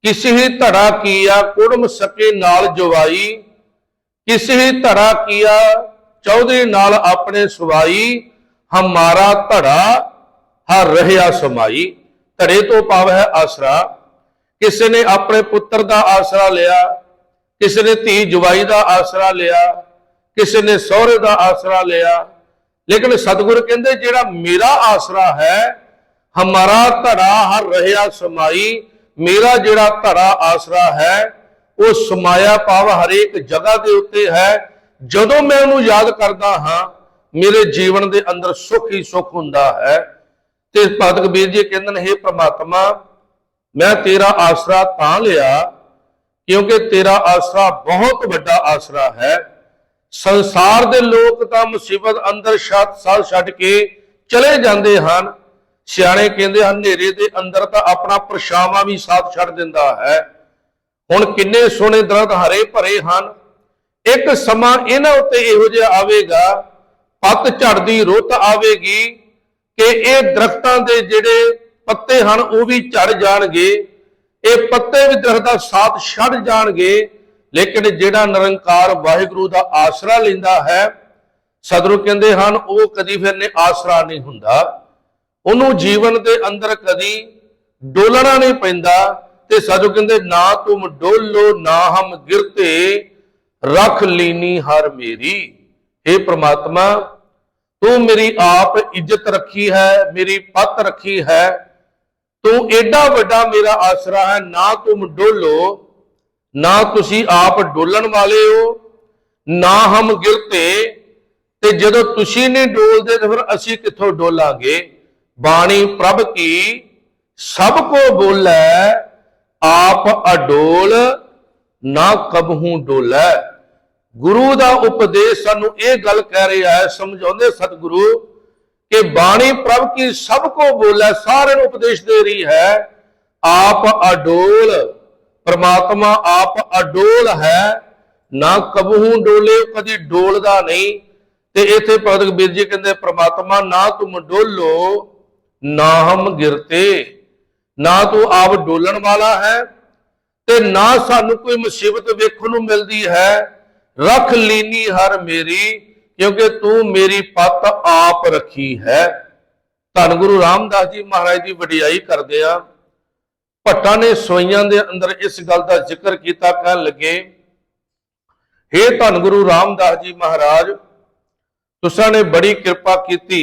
ਕਿਸੇ ਹੀ ਧੜਾ ਕੀਆ ਕੁੜਮ ਸਕੇ ਨਾਲ ਜਵਾਈ, ਕਿਸੇ ਹੀ ਧੜਾ ਕੀਆ ਚੌਧਰੀ ਨਾਲ ਆਪਣੇ ਸੁਵਾਈ, ਹਮਾਰਾ ਧੜਾ ਹਰ ਰਹਿਆ ਸਮਾਈ। ਧੜੇ ਤੋਂ ਭਾਵ ਹੈ ਆਸਰਾ। ਕਿਸੇ ਨੇ ਆਪਣੇ ਪੁੱਤਰ ਦਾ ਆਸਰਾ ਲਿਆ, ਕਿਸੇ ਨੇ ਧੀ ਜਵਾਈ ਦਾ ਆਸਰਾ ਲਿਆ, ਕਿਸੇ ਨੇ ਸਹੁਰੇ ਦਾ ਆਸਰਾ ਲਿਆ, ਲੇਕਿਨ ਸਤਿਗੁਰ ਕਹਿੰਦੇ ਜਿਹੜਾ ਮੇਰਾ ਆਸਰਾ ਹੈ, ਹਮਾਰਾ ਧੜਾ ਹਰ ਰਹਿਆ ਸਮਾਈ, ਮੇਰਾ ਜਿਹੜਾ ਧੜਾ ਆਸਰਾ ਹੈ ਉਹ ਸਮਾਇਆ ਭਾਵ ਹਰੇਕ ਜਗ੍ਹਾ ਦੇ ਉੱਤੇ ਹੈ। ਜਦੋਂ ਮੈਂ ਉਹਨੂੰ ਯਾਦ ਕਰਦਾ ਹਾਂ ਮੇਰੇ ਜੀਵਨ ਦੇ ਅੰਦਰ ਸੁੱਖ ਹੀ ਸੁੱਖ ਹੁੰਦਾ ਹੈ। ਤੇ ਭਗਤ ਕਬੀਰ ਜੀ ਕਹਿੰਦੇ ਨੇ, ਹੇ ਪ੍ਰਮਾਤਮਾ ਮੈਂ ਤੇਰਾ ਆਸਰਾ ਤਾਂ ਲਿਆ ਕਿਉਂਕਿ ਤੇਰਾ ਆਸਰਾ ਬਹੁਤ ਵੱਡਾ ਆਸਰਾ ਹੈ। ਸੰਸਾਰ ਦੇ ਲੋਕ ਤਾਂ ਮੁਸੀਬਤ ਅੰਦਰ ਸਾਥ ਛੱਡ ਕੇ ਚਲੇ ਜਾਂਦੇ ਹਨ। ਸਿਆਣੇ ਕਹਿੰਦੇ ਹਨ ਹਨੇਰੇ ਦੇ ਅੰਦਰ ਤਾਂ ਆਪਣਾ ਪਰਛਾਵਾਂ ਵੀ ਸਾਥ ਛੱਡ ਦਿੰਦਾ ਹੈ। ਹੁਣ ਕਿੰਨੇ ਸੋਹਣੇ ਦਰਖਤ ਹਰੇ ਭਰੇ ਹਨ, ਇੱਕ ਸਮਾਂ ਇਹਨਾਂ ਉੱਤੇ ਇਹੋ ਜਿਹਾ ਆਵੇਗਾ, ਪੱਤ ਝੜਦੀ ਰੁੱਤ ਆਵੇਗੀ ਕਿ ਇਹ ਦਰਖਤਾਂ ਦੇ ਜਿਹੜੇ ਪੱਤੇ ਹਨ ਉਹ ਵੀ ਝੜ ਜਾਣਗੇ, ਇਹ ਪੱਤੇ ਵੀ ਦਰਖਤ ਦਾ ਸਾਥ ਛੱਡ ਜਾਣਗੇ, ਲੇਕਿਨ ਜਿਹੜਾ ਨਿਰੰਕਾਰ ਵਾਹਿਗੁਰੂ ਦਾ ਆਸਰਾ ਲੈਂਦਾ ਹੈ, ਸਤਿਗੁਰੂ ਕਹਿੰਦੇ ਹਨ ਉਹ ਕਦੀ ਫਿਰ ਨੇ ਆਸਰਾ ਨਹੀਂ ਹੁੰਦਾ, ਉਹਨੂੰ ਜੀਵਨ ਦੇ ਅੰਦਰ ਕਦੀ ਡੋਲਣਾ ਨਹੀਂ ਪੈਂਦਾ। ਤੇ ਸਤਿਗੁਰੂ ਕਹਿੰਦੇ ਨਾ ਤੁਮ ਡੋਲੋ ਨਾ ਹਮ ਗਿਰਤੇ, ਰੱਖ ਲੀਨੀ ਹਰ ਮੇਰੀ। हे ਪ੍ਰਮਾਤਮਾ ਤੂੰ ਮੇਰੀ ਆਪ ਇੱਜ਼ਤ ਰੱਖੀ ਹੈ, ਮੇਰੀ ਪੱਤ ਰੱਖੀ ਹੈ, ਤੂੰ ਏਡਾ ਵੱਡਾ ਮੇਰਾ ਆਸਰਾ ਹੈ, ਨਾ ਤੁਮ ਡੋਲੋ, ਨਾ ਤੁਸੀਂ ਆਪ ਡੋਲਣ ਵਾਲੇ ਹੋ, ਨਾ ਹਮ ਗਿਰਤੇ, ਤੇ ਜਦੋਂ ਤੁਸੀਂ ਨਹੀਂ ਡੋਲਦੇ ਤਾਂ ਫਿਰ ਅਸੀਂ ਕਿੱਥੋਂ ਡੋਲਾਂਗੇ। ਬਾਣੀ ਪ੍ਰਭ ਕੀ ਸਭ ਕੋ ਬੋਲੇ, ਆਪ ਅਡੋਲ ਨਾ ਕਬਹੂ ਡੋਲੇ। ਗੁਰੂ ਦਾ ਉਪਦੇਸ਼ ਸਾਨੂੰ ਇਹ ਗੱਲ ਕਹਿ ਰਿਹਾ ਹੈ, ਸਮਝਾਉਂਦੇ ਸਤਿਗੁਰੂ ਕਿ ਬਾਣੀ ਪ੍ਰਭ ਕੀ ਸਭ ਕੋ ਬੋਲੇ, ਸਾਰਿਆਂ ਨੂੰ ਉਪਦੇਸ਼ ਦੇ ਰਹੀ ਹੈ। ਆਪ ਅਡੋਲ, ਪ੍ਰਮਾਤਮਾ ਆਪ ਅਡੋਲ ਹੈ, ਨਾ ਕਬਹੂ ਡੋਲੇ, ਕਦੀ ਡੋਲਦਾ ਨਹੀਂ। ਤੇ ਇੱਥੇ ਭਗਤ ਕਬੀਰ ਜੀ ਕਹਿੰਦੇ ਪ੍ਰਮਾਤਮਾ ਨਾ ਤੁਮ ਡੋਲੋ ਨਾ ਹਮ ਗਿਰਤੇ, ਨਾ ਤੂੰ ਆਪ ਡੋਲਣ ਵਾਲਾ ਹੈ ਤੇ ਨਾ ਸਾਨੂੰ ਕੋਈ ਮੁਸੀਬਤ ਵੇਖਣ ਨੂੰ ਮਿਲਦੀ ਹੈ। ਰੱਖ ਲੀਨੀ ਹਰ ਮੇਰੀ, ਕਿਉਂਕਿ ਤੂੰ ਮੇਰੀ ਪੱਤ ਆਪ ਰੱਖੀ ਹੈ। ਧੰਨ ਗੁਰੂ ਰਾਮਦਾਸ ਜੀ ਮਹਾਰਾਜ ਦੀ ਵਡਿਆਈ ਕਰਦੇ ਆ। ਭੱਟਾਂ ਨੇ ਸੋਈਆਂ ਦੇ ਅੰਦਰ ਇਸ ਗੱਲ ਦਾ ਜ਼ਿਕਰ ਕੀਤਾ, ਕਹਿਣ ਲੱਗੇ, ਹੇ ਧੰਨ ਗੁਰੂ ਰਾਮਦਾਸ ਜੀ ਮਹਾਰਾਜ ਤੁਸਾਂ ਨੇ ਬੜੀ ਕਿਰਪਾ ਕੀਤੀ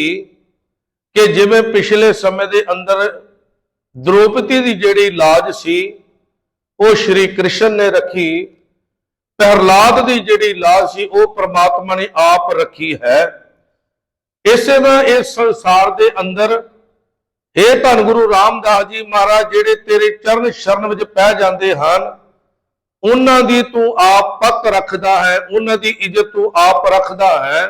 ਕਿ ਜਿਵੇਂ ਪਿਛਲੇ ਸਮੇਂ ਦੇ ਅੰਦਰ ਦ੍ਰੋਪਦੀ ਦੀ ਜਿਹੜੀ ਲਾਜ ਸੀ ਉਹ ਸ਼੍ਰੀ ਕ੍ਰਿਸ਼ਨ ਨੇ ਰੱਖੀ, ਪ੍ਰਹਲਾਦ ਦੀ ਜਿਹੜੀ ਲਾਜ ਸੀ ਉਹ ਪ੍ਰਮਾਤਮਾ ਨੇ ਆਪ ਰੱਖੀ ਹੈ। ਇਸੇ ਤਰ੍ਹਾਂ ਇਸ ਸੰਸਾਰ ਦੇ ਅੰਦਰ ਇਹ ਧੰਨ ਗੁਰੂ ਰਾਮਦਾਸ ਜੀ ਮਹਾਰਾਜ ਜਿਹੜੇ ਤੇਰੇ ਚਰਨ ਸ਼ਰਨ ਵਿੱਚ ਪੈ ਜਾਂਦੇ ਹਨ, ਉਹਨਾਂ ਦੀ ਤੂੰ ਆਪ ਪੱਤ ਰੱਖਦਾ ਹੈ, ਉਹਨਾਂ ਦੀ ਇੱਜ਼ਤ ਤੂੰ ਆਪ ਰੱਖਦਾ ਹੈ।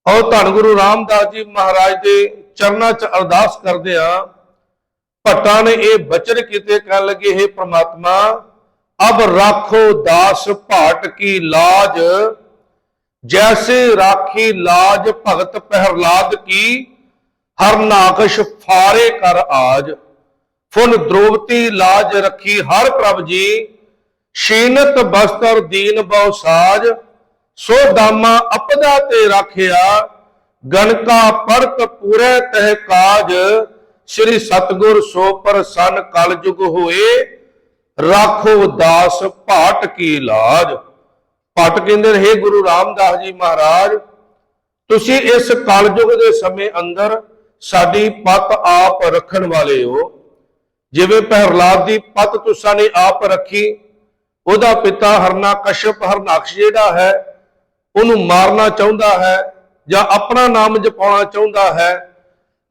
ਔਰ ਧੰਨ ਗੁਰੂ ਰਾਮਦਾਸ ਜੀ ਮਹਾਰਾਜ ਦੇ ਚਰਨਾਂ 'ਚ ਅਰਦਾਸ ਕਰਦੇ ਆ। ਭੱਟਾਂ ਨੇ ਇਹ ਬਚਨ ਕੀਤੇ, ਕਹਿਣ ਲੱਗੇ, हे ਪ੍ਰਮਾਤਮਾ ਅਬ ਰਾਖੋ ਦਾਸ ਭਾਟ ਕੀ ਲਾਜ, जैसे राखी लाज भगत प्रहलाद की, हर नाकश फारे कर आज, फुन द्रौपदी लाज रखी हर प्रभ जी, शीनत बस्तर दीन बहु साज, सो दामा अपदा ते राखिया, गणका पड़त पूरे तह काज, श्री सतगुर सो प्रसन्न कल जुग होए, राखो दास भाट की लाज। भट कहते हे गुरु रामदास जी महाराज, तुसी इस कलयुग के समय अंदर साडी पत आप रखण वाले हो। जिवें प्रहलाद की पत तुसा ने आप रखी, उहदा पिता हरनाकश्यप हरनाक्ष जिहड़ा है उन्होंने मारना चाहुंदा है या अपना नाम जपाउणा चाहुंदा है,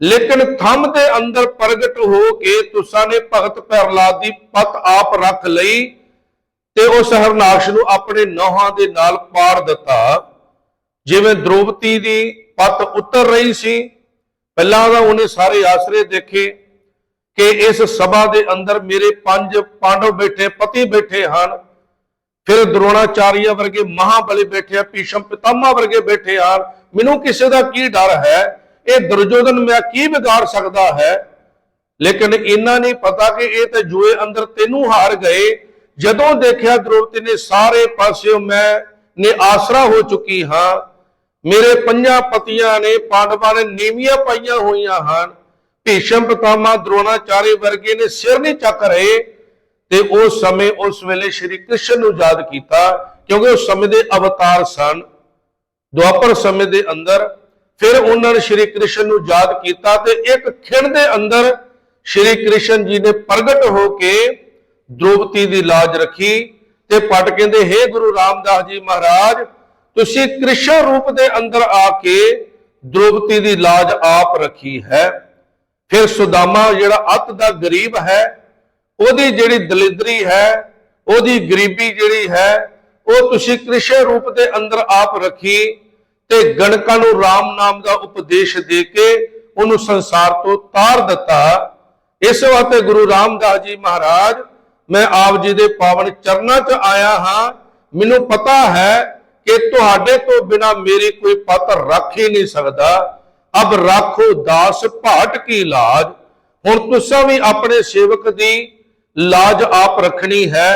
लेकिन थंम दे अंदर प्रगट हो के तुसा ने भगत प्रहलाद की पत आप रख लई ते उस हरनाक्ष नूं अपने नौहां दे नाल पाड़ दिता। जिवें द्रौपदी दी पत उतर रही सी, पहला उन्हें सारे आसरे देखे कि इस सभा दे अंदर मेरे 5 पांडव बैठे, पति बैठे हैं, फिर द्रोणाचार्य वर्गे महाबली बैठे, भीष्म पितामह वर्गे बैठे हैं, मैनू किसी का की डर है, ये दुर्योधन मैं की बिगाड़ सकता है। लेकिन इन्ना नहीं पता कि ये तो जुए अंदर तेनू हार गए। जदों देखा द्रौपदी ने सारे पासे मैं ने आसरा हो चुकी हाँ, मेरे 5 पतियां ने पांडवां ने नीवियां पाइयां हुई हैं, भीष्म पितामह द्रोणाचार्य वर्गे ने सिर नहीं चक रहे। ते उस समय उस वेले श्री कृष्ण नूं याद किया, क्योंकि उस समय दे अवतार सन द्वापर समय दे अंदर। फिर उन्होंने श्री कृष्ण नूं याद किया ते एक खिण दे अंदर श्री कृष्ण जी ने प्रगट होके द्रौपदी दी लाज रखी। ते भट कहंदे हे गुरु रामदास जी महाराज, तुसी कृष्ण रूप दे अंदर आके द्रौपदी दी लाज आप रखी है। फिर सुदामा जिहड़ा अत दा गरीब है, ओदी जिहड़ी दलिदरी है, ओदी गरीबी जिहड़ी है, वो तुसी कृष्ण रूप दे अंदर आप रखी ते गणका नूं राम नाम दा उपदेश दे के उन्होंने संसार तो तार दिता। इस वास्ते गुरु रामदास जी महाराज, मैं आप जी दे पावन चरनां च आया हाँ। मैनूं पता है कि तुहाडे तो बिना मेरी कोई पत रख ही नहीं सकता। अब राखो दास भाट की लाज। हुण तुसां भी अपने सेवक दी लाज आप रखनी है।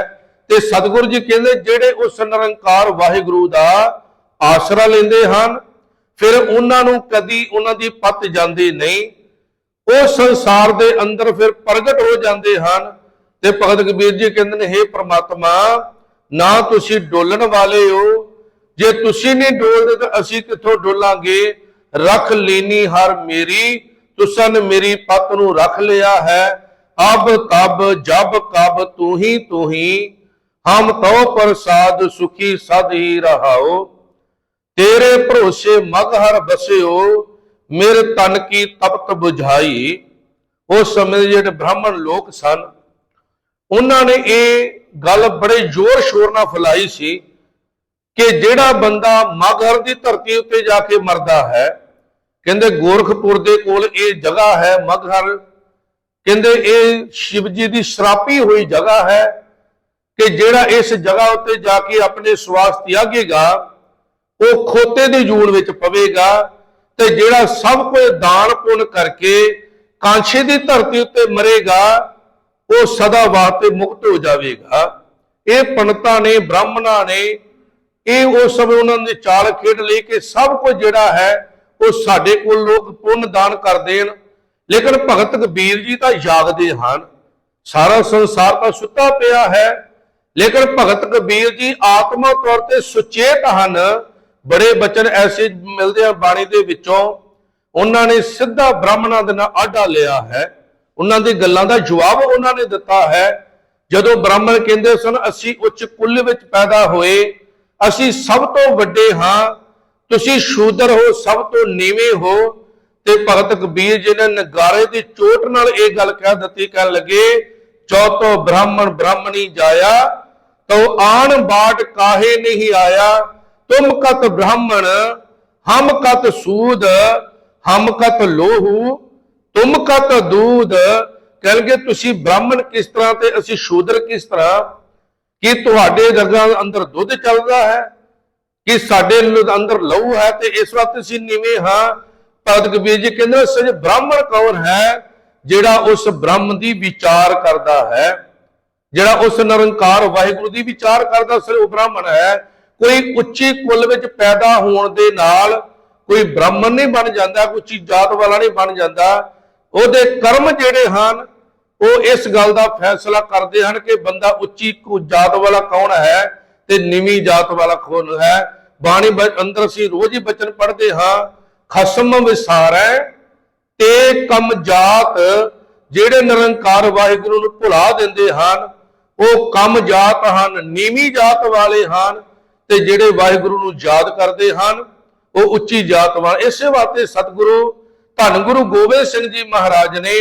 ते सतगुरु जी कहंदे जिहड़े उस निरंकार वाहिगुरु दा आसरा लेंदे हन, फिर उन्हां नूं कदी उन्हां दी पत जांदी नहीं, वो संसार दे अंदर फिर प्रगट हो जाते हैं। ते भगत कबीर जी कहते हैं हे परमात्मा, ना तुसी डोलन वाले हो, जे तुसी नहीं डोलदे तो असी कित्थों डोलांगे। रख लीनी हर मेरी, तुसा ने मेरी पत नूं रख लिया है। अब तब जब कब तू ही हम तो प्रसाद सुखी सद ही रहाओ। तेरे भरोसे मगहर बसियो, मेरे तन की तपत बुझाई। उस समय जिहड़े ब्राह्मण लोग सन, उन्होंने ये गल बड़े जोर शोर नाल फैलाई सी कि जिहड़ा बंदा मगहर की धरती उत्ते जाके मरदा है, कहंदे गोरखपुर दे कोल ये जगह है मगहर, कहंदे ये शिव जी की श्रापी हुई जगह है कि जिहड़ा इस जगह उत्ते जाके अपने श्वास त्यागेगा वो खोते की जून विच पवेगा। ते जिहड़ा सब कुछ दान पुण्य करके कांछे की धरती उत्ते मरेगा वो सदा वास्ते मुक्त हो जाएगा। ये पंडितां ने ब्राह्मणां ने ये उस समय उन्होंने चाल खेड ली कि सब कुछ जिहड़ा है वो साडे कोल लोग पुण्य दान कर देन। लेकिन भगत कबीर जी तो जागदे हैं, सारा संसार तो सुता पिया है, लेकिन भगत कबीर जी आत्मा तौर पर सुचेत हैं। बड़े बचन ऐसे मिलते हैं बाणी दे विचों, उन्होंने सीधा ब्राह्मणों के नाल आडा लिया है, उन्होंने गल्लां दा जवाब उन्होंने दिता है। जदों ब्राह्मण कहंदे सन असी उच्च कुल विच पैदा होए, असी सब तो वड्डे हां, तुसी शूदर हो, सब तो नीवे हो। ते भगत कबीर जी ने नगारे की चोट नाल ये गल कह दी, कह लगे चौथो ब्राह्मण ब्राह्मणी जाया, तो आन बाट काहे नहीं आया। तुम कत ब्राह्मण हम कत सूद, हम कत लोहू तुम कत दूध। कह लगे तुसी ब्राह्मण किस तरह ते असी शूदर किस तरह, कि तुहाडे रगां अंदर दुध चलदा है, कि साडे अंदर लहू है, ते इस वास्ते असी नीवे हां। भगत कबीर जी कहंदे सच ब्राह्मण कौन है, जिहड़ा उस ब्रह्म दी विचार करदा है, जिहड़ा उस निरंकार वाहिगुरु दी विचार करदा, सिर्फ ब्राह्मण है। ਕੋਈ ਉੱਚੀ ਕੁੱਲ ਵਿੱਚ ਪੈਦਾ ਹੋਣ ਦੇ ਨਾਲ ਕੋਈ ਬ੍ਰਾਹਮਣ ਨਹੀਂ ਬਣ ਜਾਂਦਾ, ਕੋਈ ਉੱਚੀ ਜਾਤ ਵਾਲਾ ਨਹੀਂ ਬਣ ਜਾਂਦਾ। ਉਹਦੇ ਕਰਮ ਜਿਹੜੇ ਹਨ ਉਹ ਇਸ ਗੱਲ ਦਾ ਫੈਸਲਾ ਕਰਦੇ ਹਨ ਕਿ ਬੰਦਾ ਉੱਚੀ ਜਾਤ ਵਾਲਾ ਕੌਣ ਹੈ ਤੇ ਨੀਵੀਂ ਜਾਤ ਵਾਲਾ ਕੌਣ ਹੈ। ਬਾਣੀ ਅੰਦਰ ਅਸੀਂ ਰੋਜ਼ ਹੀ ਬਚਨ ਪੜ੍ਹਦੇ ਹਾਂ, ਖਸਮ ਵਿਸਾਰੈ ਤੇ ਕਮ ਜਾਤ। ਜਿਹੜੇ ਨਿਰੰਕਾਰ ਵਾਹਿਗੁਰੂ ਨੂੰ ਭੁਲਾ ਦਿੰਦੇ ਹਨ ਉਹ ਕਮ ਜਾਤ ਹਨ, ਨੀਵੀਂ ਜਾਤ ਵਾਲੇ ਹਨ, ਤੇ ਜਿਹੜੇ ਵਾਹਿਗੁਰੂ ਨੂੰ ਯਾਦ ਕਰਦੇ ਹਨ ਉਹ ਉੱਚੀ ਜਾਤ ਵਾਲੇ। ਇਸੇ ਵਾਸਤੇ ਸਤਿਗੁਰੂ ਧੰਨ ਗੁਰੂ ਗੋਬਿੰਦ ਸਿੰਘ ਜੀ ਮਹਾਰਾਜ ਨੇ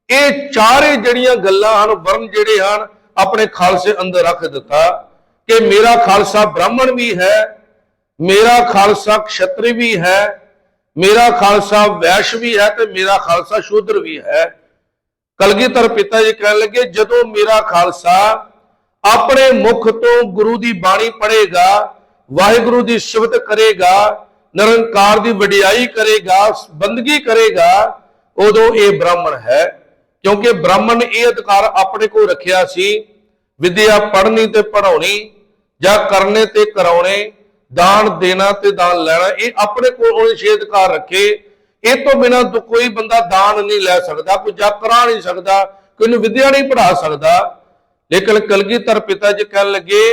ਇਹ ਚਾਰੇ ਜਿਹੜੀਆਂ ਗੱਲਾਂ ਹਨ, ਵਰਣ ਜਿਹੜੇ ਹਨ, ਆਪਣੇ ਖਾਲਸੇ ਅੰਦਰ ਰੱਖ ਦਿੱਤਾ ਕਿ ਮੇਰਾ ਖਾਲਸਾ ਬ੍ਰਾਹਮਣ ਵੀ ਹੈ, ਮੇਰਾ ਖਾਲਸਾ ਖੱਤਰੀ ਵੀ ਹੈ, ਮੇਰਾ ਖਾਲਸਾ ਵੈਸ਼ ਵੀ ਹੈ, ਤੇ ਮੇਰਾ ਖਾਲਸਾ ਸ਼ੂਦਰ ਵੀ ਹੈ। ਕਲਗੀਧਰ ਪਿਤਾ ਜੀ ਕਹਿਣ ਲੱਗੇ, ਜਦੋਂ ਮੇਰਾ ਖਾਲਸਾ ਆਪਣੇ ਮੁਖ ਤੋਂ ਗੁਰੂ ਦੀ ਬਾਣੀ ਪੜ੍ਹੇਗਾ, ਵਾਹਿਗੁਰੂ ਦੀ ਸਿਫਤ ਕਰੇਗਾ, ਨਿਰੰਕਾਰ ਦੀ ਵਡਿਆਈ ਕਰੇਗਾ, ਬੰਦਗੀ ਕਰੇਗਾ, ਉਦੋਂ ਇਹ ਬ੍ਰਾਹਮਣ ਹੈ। ਕਿਉਂਕਿ ਬ੍ਰਾਹਮਣ ਨੇ ਇਹ ਅਧਿਕਾਰ ਆਪਣੇ ਕੋਲ ਰੱਖਿਆ ਸੀ, ਵਿਦਿਆ ਪੜ੍ਹਨੀ ਤੇ ਪੜਾਉਣੀ ਜਾਂ ਕਰਨੇ ਤੇ ਕਰਾਉਣੇ, ਦਾਨ ਦੇਣਾ ਤੇ ਦਾਨ ਲੈਣਾ, ਇਹ ਆਪਣੇ ਕੋਲ ਉਹਨੇ 6 ਅਧਿਕਾਰ ਰੱਖੇ। ਇਹ ਤੋਂ ਬਿਨਾਂ ਕੋਈ ਬੰਦਾ ਦਾਨ ਨਹੀਂ ਲੈ ਸਕਦਾ, ਕੋਈ ਜਪ ਕਰਾ ਨਹੀਂ ਸਕਦਾ, ਕੋਈ ਨੂੰ ਵਿਦਿਆ ਨਹੀਂ ਪੜ੍ਹਾ ਸਕਦਾ। ਲੇਕਿਨ ਕਲਗੀਧਰ ਪਿਤਾ ਜੀ ਕਹਿਣ ਲੱਗੇ,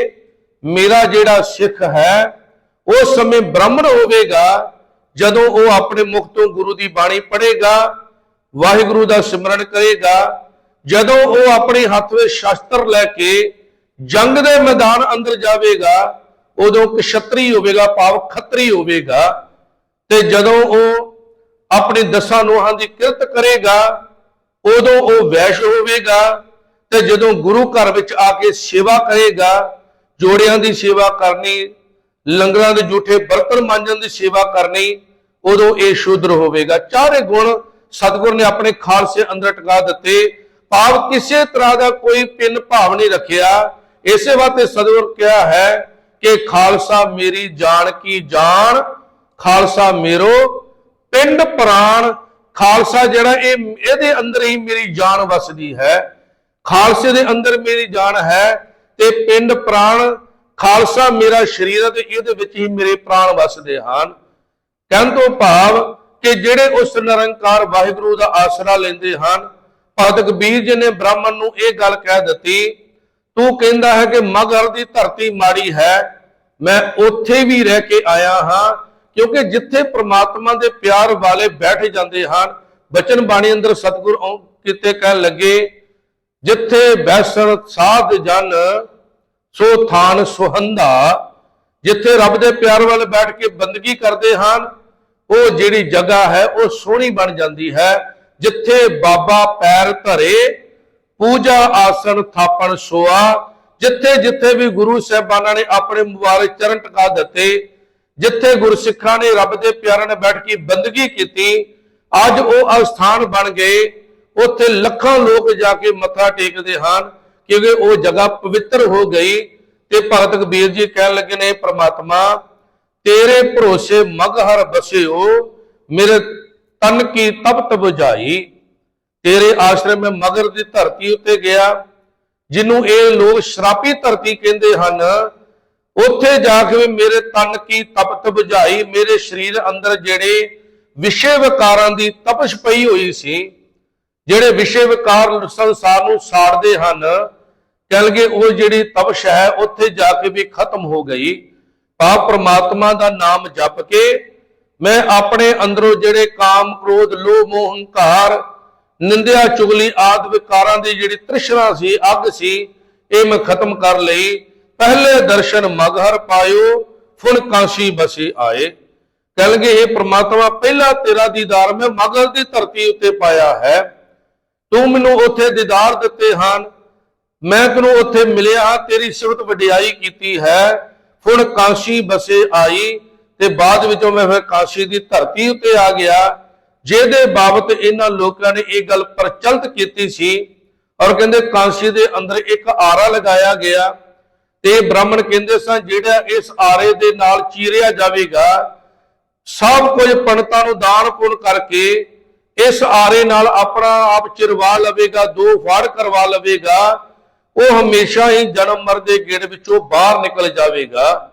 ਮੇਰਾ ਜਿਹੜਾ ਸਿੱਖ ਹੈ ਉਸ ਸਮੇਂ ਬ੍ਰਾਹਮਣ ਹੋਵੇਗਾ ਜਦੋਂ ਉਹ ਆਪਣੇ ਮੁਖ ਤੋਂ ਗੁਰੂ ਦੀ ਬਾਣੀ ਪੜ੍ਹੇਗਾ, ਵਾਹਿਗੁਰੂ ਦਾ ਸਿਮਰਨ ਕਰੇਗਾ, ਜਦੋਂ ਉਹ ਆਪਣੇ ਹੱਥ ਵਿੱਚ ਸ਼ਸਤਰ ਲੈ ਕੇ ਜੰਗ ਦੇ ਮੈਦਾਨ ਅੰਦਰ ਜਾਵੇਗਾ, ਉਦੋਂ ਕਸ਼ਤਰੀ ਹੋਵੇਗਾ, ਭਾਵ ਖੱਤਰੀ ਹੋਵੇਗਾ। ਤੇ ਜਦੋਂ ਉਹ ਆਪਣੀ 10 ਨੋਹਾਂ ਦੀ ਕਿਰਤ ਕਰੇਗਾ ਉਦੋਂ ਉਹ ਵੈਸ਼ ਹੋਵੇਗਾ। ਤੇ ਜਦੋਂ ਗੁਰੂ ਘਰ ਵਿੱਚ ਆ ਕੇ ਸੇਵਾ ਕਰੇਗਾ, ਜੋੜਿਆਂ ਦੀ ਸੇਵਾ ਕਰਨੀ, ਲੰਗਰਾਂ ਦੇ ਜੂਠੇ ਬਰਤਨ ਮਾਂਜਣ ਦੀ ਸੇਵਾ ਕਰਨੀ, ਉਦੋਂ ਇਹ ਸ਼ੂਦਰ ਹੋਵੇਗਾ। ਚਾਰੇ ਗੁਣ ਸਤਿਗੁਰ ਨੇ ਆਪਣੇ ਖਾਲਸੇ ਅੰਦਰ ਟਿਕਾ ਦਿੱਤੇ, ਭਾਵ ਕਿਸੇ ਤਰ੍ਹਾਂ ਦਾ ਕੋਈ ਪਿੰਨ ਭਾਵ ਨਹੀਂ ਰੱਖਿਆ। ਇਸੇ ਵਾਸਤੇ ਸਤਿਗੁਰ ਕਿਹਾ ਹੈ ਕਿ ਖਾਲਸਾ ਮੇਰੀ ਜਾਨ ਕੀ ਜਾਨ, ਖਾਲਸਾ ਮੇਰੋ ਪਿੰਡ ਪ੍ਰਾਣ। ਖਾਲਸਾ ਜਿਹੜਾ ਇਹਦੇ ਅੰਦਰ ਹੀ ਮੇਰੀ ਜਾਨ ਵਸਦੀ ਹੈ, ਖਾਲਸੇ ਦੇ ਅੰਦਰ ਮੇਰੀ ਜਾਨ ਹੈ, ਤੇ ਪਿੰਡ ਪ੍ਰਾਣ ਖਾਲਸਾ ਮੇਰਾ ਸਰੀਰ ਹੈ ਤੇ ਇਹਦੇ ਵਿੱਚ ਹੀ ਮੇਰੇ ਪ੍ਰਾਣ ਵਸਦੇ ਹਨ। ਕਹਿਣ ਤੋਂ ਭਾਵ ਕਿ ਜਿਹੜੇ ਉਸ ਨਿਰੰਕਾਰ ਵਾਹਿਗੁਰੂ ਦਾ ਆਸਰਾ ਲੈਂਦੇ ਹਨ। ਭਗਤ ਕਬੀਰ ਜੀ ਨੇ ਬ੍ਰਾਹਮਣ ਨੂੰ ਇਹ ਗੱਲ ਕਹਿ ਦਿੱਤੀ, ਤੂੰ ਕਹਿੰਦਾ ਹੈ ਕਿ ਮਗਰ ਦੀ ਧਰਤੀ ਮਾੜੀ ਹੈ, ਮੈਂ ਉੱਥੇ ਵੀ ਰਹਿ ਕੇ ਆਇਆ ਹਾਂ। ਕਿਉਂਕਿ ਜਿੱਥੇ ਪ੍ਰਮਾਤਮਾ ਦੇ ਪਿਆਰ ਵਾਲੇ ਬੈਠ ਜਾਂਦੇ ਹਨ, ਬਚਨ ਬਾਣੀ ਅੰਦਰ ਸਤਿਗੁਰ ਕਿਤੇ ਕਹਿਣ ਲੱਗੇ, ਜਿੱਥੇ ਬੈਸਣ ਸਾਧ ਜਨ ਸੋ ਥਾਨ ਸੁਹੰਦਾ। ਜਿੱਥੇ ਰੱਬ ਦੇ ਪਿਆਰ ਵਾਲੇ ਬੈਠ ਕੇ ਬੰਦਗੀ ਕਰਦੇ ਹਨ, ਉਹ ਜਿਹੜੀ ਜਗ੍ਹਾ ਹੈ ਉਹ ਸੋਹਣੀ ਬਣ ਜਾਂਦੀ ਹੈ। ਜਿੱਥੇ ਬਾਬਾ ਪੈਰ ਧਰੇ ਪੂਜਾ ਆਸਣ ਥਾਪਣ ਸੋਆ। ਜਿੱਥੇ ਜਿੱਥੇ ਵੀ ਗੁਰੂ ਸਾਹਿਬਾਨਾਂ ਨੇ ਆਪਣੇ ਮੁਬਾਰਕ ਚਰਨ ਟਿਕਾ ਦਿੱਤੇ, ਜਿੱਥੇ ਗੁਰਸਿੱਖਾਂ ਨੇ ਰੱਬ ਦੇ ਪਿਆਰਾਂ ਨੇ ਬੈਠ ਕੇ ਬੰਦਗੀ ਕੀਤੀ, ਅੱਜ ਉਹ ਅਸਥਾਨ ਬਣ ਗਏ। ਉੱਥੇ ਲੱਖਾਂ ਲੋਕ ਜਾ ਕੇ ਮੱਥਾ ਟੇਕਦੇ ਹਨ ਕਿਉਂਕਿ ਉਹ ਜਗ੍ਹਾ ਪਵਿੱਤਰ ਹੋ ਗਈ। ਤੇ ਭਗਤ ਕਬੀਰ ਜੀ ਕਹਿਣ ਲੱਗੇ ਨੇ, ਪ੍ਰਮਾਤਮਾ ਤੇਰੇ ਭਰੋਸੇ ਮਗਹਰ ਬਸਿਓ, ਮੇਰੇ ਤਨ ਕੀ ਤਪਤ ਬੁਝਾਈ। ਤੇਰੇ ਆਸ਼ਰਮ ਮੈਂ ਮਗਰ ਦੀ ਧਰਤੀ ਉੱਤੇ ਗਿਆ, ਜਿਹਨੂੰ ਇਹ ਲੋਕ ਸ਼ਰਾਪੀ ਧਰਤੀ ਕਹਿੰਦੇ ਹਨ। ਉੱਥੇ ਜਾ ਕੇ ਮੇਰੇ ਤਨ ਕੀ ਤਪਤ ਬੁਝਾਈ, ਮੇਰੇ ਸਰੀਰ ਅੰਦਰ ਜਿਹੜੇ ਵਿਸ਼ੇ ਵਿਕਾਰਾਂ ਦੀ ਤਪਸ਼ ਪਈ ਹੋਈ ਸੀ, ਜਿਹੜੇ ਵਿਸ਼ੇ ਵਿਕਾਰ ਸੰਸਾਰ ਨੂੰ ਸਾੜਦੇ ਹਨ, ਕਹਿ ਲਗੇ ਉਹ ਜਿਹੜੀ ਤਪਸ਼ ਹੈ ਉੱਥੇ ਜਾ ਕੇ ਵੀ ਖਤਮ ਹੋ ਗਈ। ਭਾਵ ਪ੍ਰਮਾਤਮਾ ਦਾ ਨਾਮ ਜਪ ਕੇ ਮੈਂ ਆਪਣੇ ਅੰਦਰੋਂ ਜਿਹੜੇ ਕਾਮ ਕ੍ਰੋਧ ਲੋਭ ਮੋਹ ਹੰਕਾਰ ਨਿੰਦਿਆ ਚੁਗਲੀ ਆਦਿ ਵਿਕਾਰਾਂ ਦੀ ਜਿਹੜੀ ਤ੍ਰਿਸ਼ਨਾ ਸੀ, ਅੱਗ ਸੀ, ਇਹ ਮੈਂ ਖਤਮ ਕਰ ਲਈ। ਪਹਿਲੇ ਦਰਸ਼ਨ ਮਗਹਰ ਪਾਇਓ, ਫੁਨ ਕਾਂਸੀ ਬਸੇ ਆਏ। ਕਹਿਣਗੇ ਇਹ ਪ੍ਰਮਾਤਮਾ ਪਹਿਲਾ ਤੇਰਾ ਦੀਦਾਰ ਮੈਂ ਮਗਹਰ ਦੀ ਧਰਤੀ ਉੱਤੇ ਪਾਇਆ ਹੈ। ਤੂੰ ਮੈਨੂੰ ਉੱਥੇ ਦੀਦਾਰ ਦਿੱਤੇ ਹਨ, ਮੈਂ ਤੈਨੂੰ ਉੱਥੇ ਮਿਲਿਆ, ਤੇਰੀ ਸਿਫਤ ਵਡਿਆਈ ਕੀਤੀ ਹੈ। ਫੁਨ ਕਾਂਸੀ ਬਸੇ ਆਈ, ਤੇ ਬਾਅਦ ਵਿੱਚੋਂ ਮੈਂ ਫਿਰ ਕਾਂਸੀ ਦੀ ਧਰਤੀ ਉੱਤੇ ਆ ਗਿਆ, ਜਿਹਦੇ ਬਾਬਤ ਇਹਨਾਂ ਲੋਕਾਂ ਨੇ ਇਹ ਗੱਲ ਪ੍ਰਚਲਿਤ ਕੀਤੀ ਸੀ। ਔਰ ਕਹਿੰਦੇ ਕਾਂਸੀ ਦੇ ਅੰਦਰ ਇੱਕ ਆਰਾ ਲਗਾਇਆ ਗਿਆ, ਤੇ ਬ੍ਰਾਹਮਣ ਕਹਿੰਦੇ ਸਨ ਜਿਹੜਾ ਇਸ ਆਰੇ ਦੇ ਨਾਲ ਚੀਰਿਆ ਜਾਵੇਗਾ, ਸਭ ਕੁਝ ਪੰਡਤਾਂ ਨੂੰ ਦਾਨ ਪੁੰਨ ਕਰਕੇ ਇਸ ਆਰੇ ਨਾਲ ਆਪਣਾ ਆਪ ਚਿਰਵਾ ਲਵੇਗਾ, 2 ਫਾੜ ਕਰਵਾ ਲਵੇਗਾ, ਉਹ ਹਮੇਸ਼ਾ ਹੀ ਜਨਮ ਮਰਨ ਦੇ ਗੇੜ ਵਿੱਚੋਂ ਬਾਹਰ ਨਿਕਲ ਜਾਵੇਗਾ।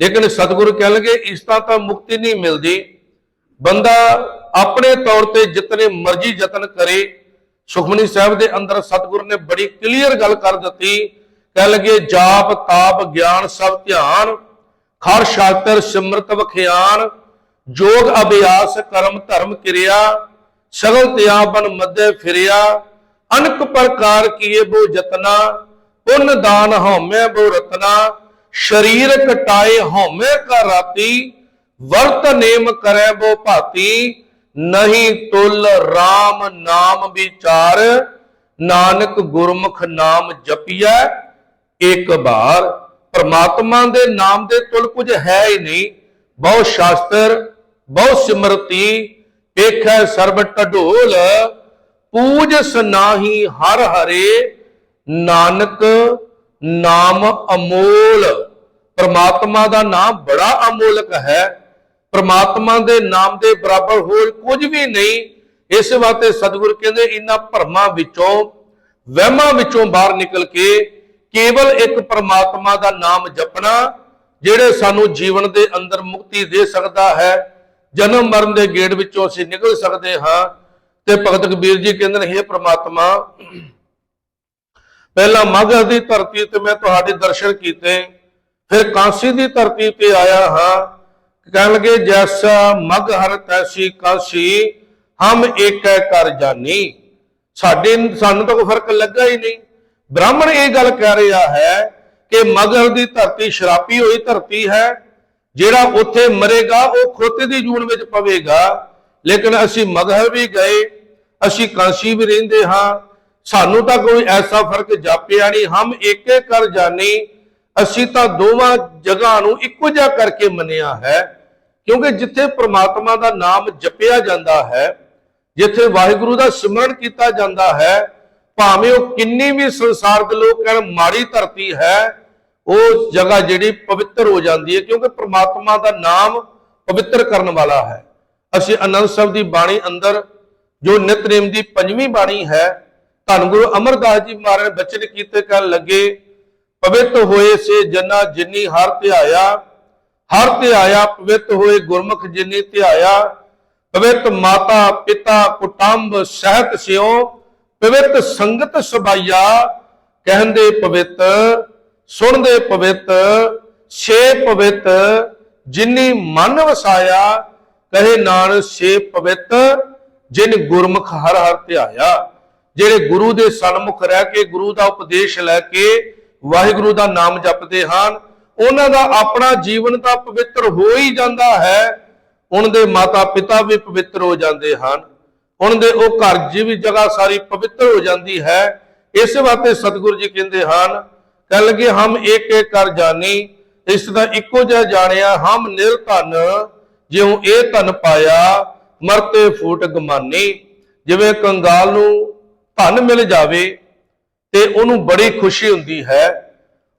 लेकिन सतगुरु कह लगे इस तो मुक्ति नहीं मिलती। बंदा अपने तौर पर जितने मर्जी यतन करे, सुखमनी साहब के अंदर सतगुरु ने बड़ी क्लीयर गल कर दी। कह लगे जाप ताप ज्ञान सब ध्यान, खर शास्त्र सिमरत बख्यान, जोग अभ्यास कर्म धर्म क्रिया, सगल त्याग बन मध्य फिरिया, अनक प्रकार किए बो जतना, पुण्य दान हौमे बो रतना, शरीर कटाए हौमे का राती, वर्त नेम करे बो भाती, नहीं तुल राम नाम विचार, नानक गुरमुख नाम जपिया एक बार। परमात्मा दे नाम दे तुल कुछ है ही नहीं। बहु शास्त्र बहु सिमरती, पेखै सर्ब ढोल, पूजस नाही हर हरे, नानक नाम अमोल। परमात्मा का नाम बड़ा अमोलक है। परमात्मा के नाम के बराबर होर कुछ भी नहीं। इस वास्ते सतगुरु कहते इन्हां भरमां विचों वहमां विचों बाहर निकल के केवल एक परमात्मा का नाम जपना, ਜਿਹੜੇ ਸਾਨੂੰ जीवन के अंदर मुक्ति दे सकता है। जन्म मरण के गेड़ विचों असीं निकल सकते हाँ। ते भगत कबीर जी कहते हैं, हे परमात्मा, पहला माघर की धरती ते मैं तुहाडे दर्शन कीते, फिर कांसी की धरती ते आया हाँ। कह लगे जैसा मगहर तैसी कांसी, हम एक कर जानी। सानू तो कोई फर्क लगा ही नहीं। ब्राह्मण ये गल कह रहा है कि मगहर की धरती शराबी हुई धरती है, जिहड़ा उत्थे मरेगा वो खोते की जून में पवेगा। लेकिन असी मगहर भी गए, असी कांसी भी रहिंदे हाँ, सानू तो कोई ऐसा फर्क जापिया नहीं। हम एक कर जानी, असी तो दोवां जगह नूं इक्को जिहा करके मनिया है। क्योंकि जिथे परमात्मा का नाम जपिया जाता है, जिथे वाहिगुरु का सिमरन किया जाता है, भावें वो किन्नी भी संसार के लोग कहण माड़ी धरती है, वो जगह जिहड़ी पवित्र हो जाती है। क्योंकि परमात्मा का नाम पवित्र करने वाला है। असीं आनंद साहब की बाणी अंदर जो नितनेम की 5वीं बाणी है, धन गुरु अमरदास जी महाराज बचन कीते कहण लगे, पवित्र होए से जना जिन्नी हर ध्याया, हर ध्याया पवित्र होए गुरमुख जिन्नी ध्याया, पवित्र माता पिता कुटुंब सहत स्यों, पवित्र संगत सबाइया, कहंदे पवित्र सुनदे पवित्र, छे पवित्र जिन्नी मन वसाया, कहे नानक छे पवित्र जिन गुरमुख हर हर ध्याया। जेड़े गुरु दे सन्मुख रह के गुरु का उपदेश लैके वाहिगुरु का नाम जपते हैं, उन्हां दा अपना जीवन तो पवित्र हो ही जाता है। उनके माता पिता भी पवित्र हो जाते हैं, उनके वो घर जी भी जगह सारी पवित्र हो जाती है। इस वास्ते सतगुरु जी कहते हैं, कह लगे हम एक एक कर जानी, इसदा इको जिहा जानिया, हम निर्धन ज्यों ए धन पाया, मरते फूट गमानी। जिवें कंगाल नूं धन मिल जावे ते उहनूं बड़ी खुशी हुंदी है।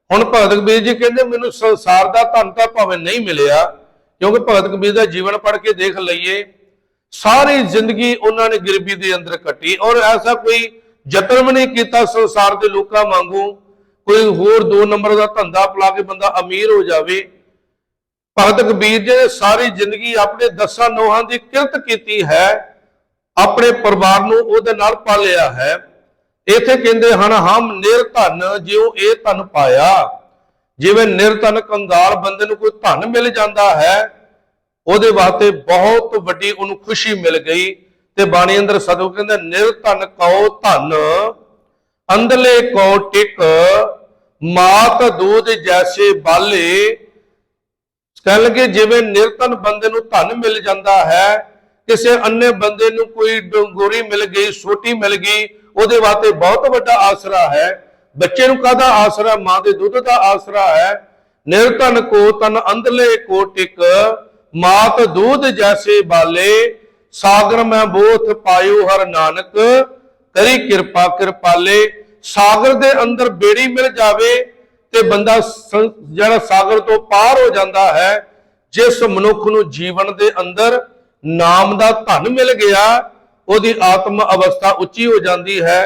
हुण भगत कबीर जी कहते मैनूं संसार का धन तां भावें नहीं मिलिया, क्योंकि भगत कबीर का जीवन पढ़ के देख लईए, सारी जिंदगी उन्होंने गरीबी के अंदर कटी और ऐसा कोई यतन भी नहीं किया संसार के लोगों वांगू कोई होर 2 नंबर का धंधा पला के बंदा अमीर हो जाए। भगत कबीर जी ने सारी जिंदगी अपने 10 नोहां की किरत की है, अपने परिवार नूं उहदे नाल पालिया है। इत्थे कहंदे हन, हम निर्धन ज्यों ए धन पाया। जिवें निर्धन कंगाल बंदे नूं कोई धन मिल जाता है, ਉਹਦੇ वास्ते बहुत वड्डी उन्होंने खुशी मिल गई। ते बाणी अंदर सतगुरु कहंदे, निर्धन कौ धन अंदले कौ टिक, मात दूध जैसे बाले। कह लगे जिवें निर्धन बंदे नूं धन मिल जाता है, किसी अन्य बंदे नूं कोई डोंगोरी मिल गई, सोटी मिल गई, ਉਹਦੇ वास्ते बहुत वड्डा आसरा है। बच्चे नूं काहदा आसरा? मां दे दुध दा आसरा है। निर्धन को तन अंदले को टिक, मात दूध जैसे बाले। सागर में बोथ पायो हर नानक, करी कृपा कृपाले। सागर दे अंदर बेड़ी मिल जावे ते बंदा जरा सागर तो पार हो जाता है। जिस मनुख नूं जीवन दे अंदर नाम दा धन मिल गया, ਉਹਦੀ आत्म अवस्था उच्ची हो जाती है।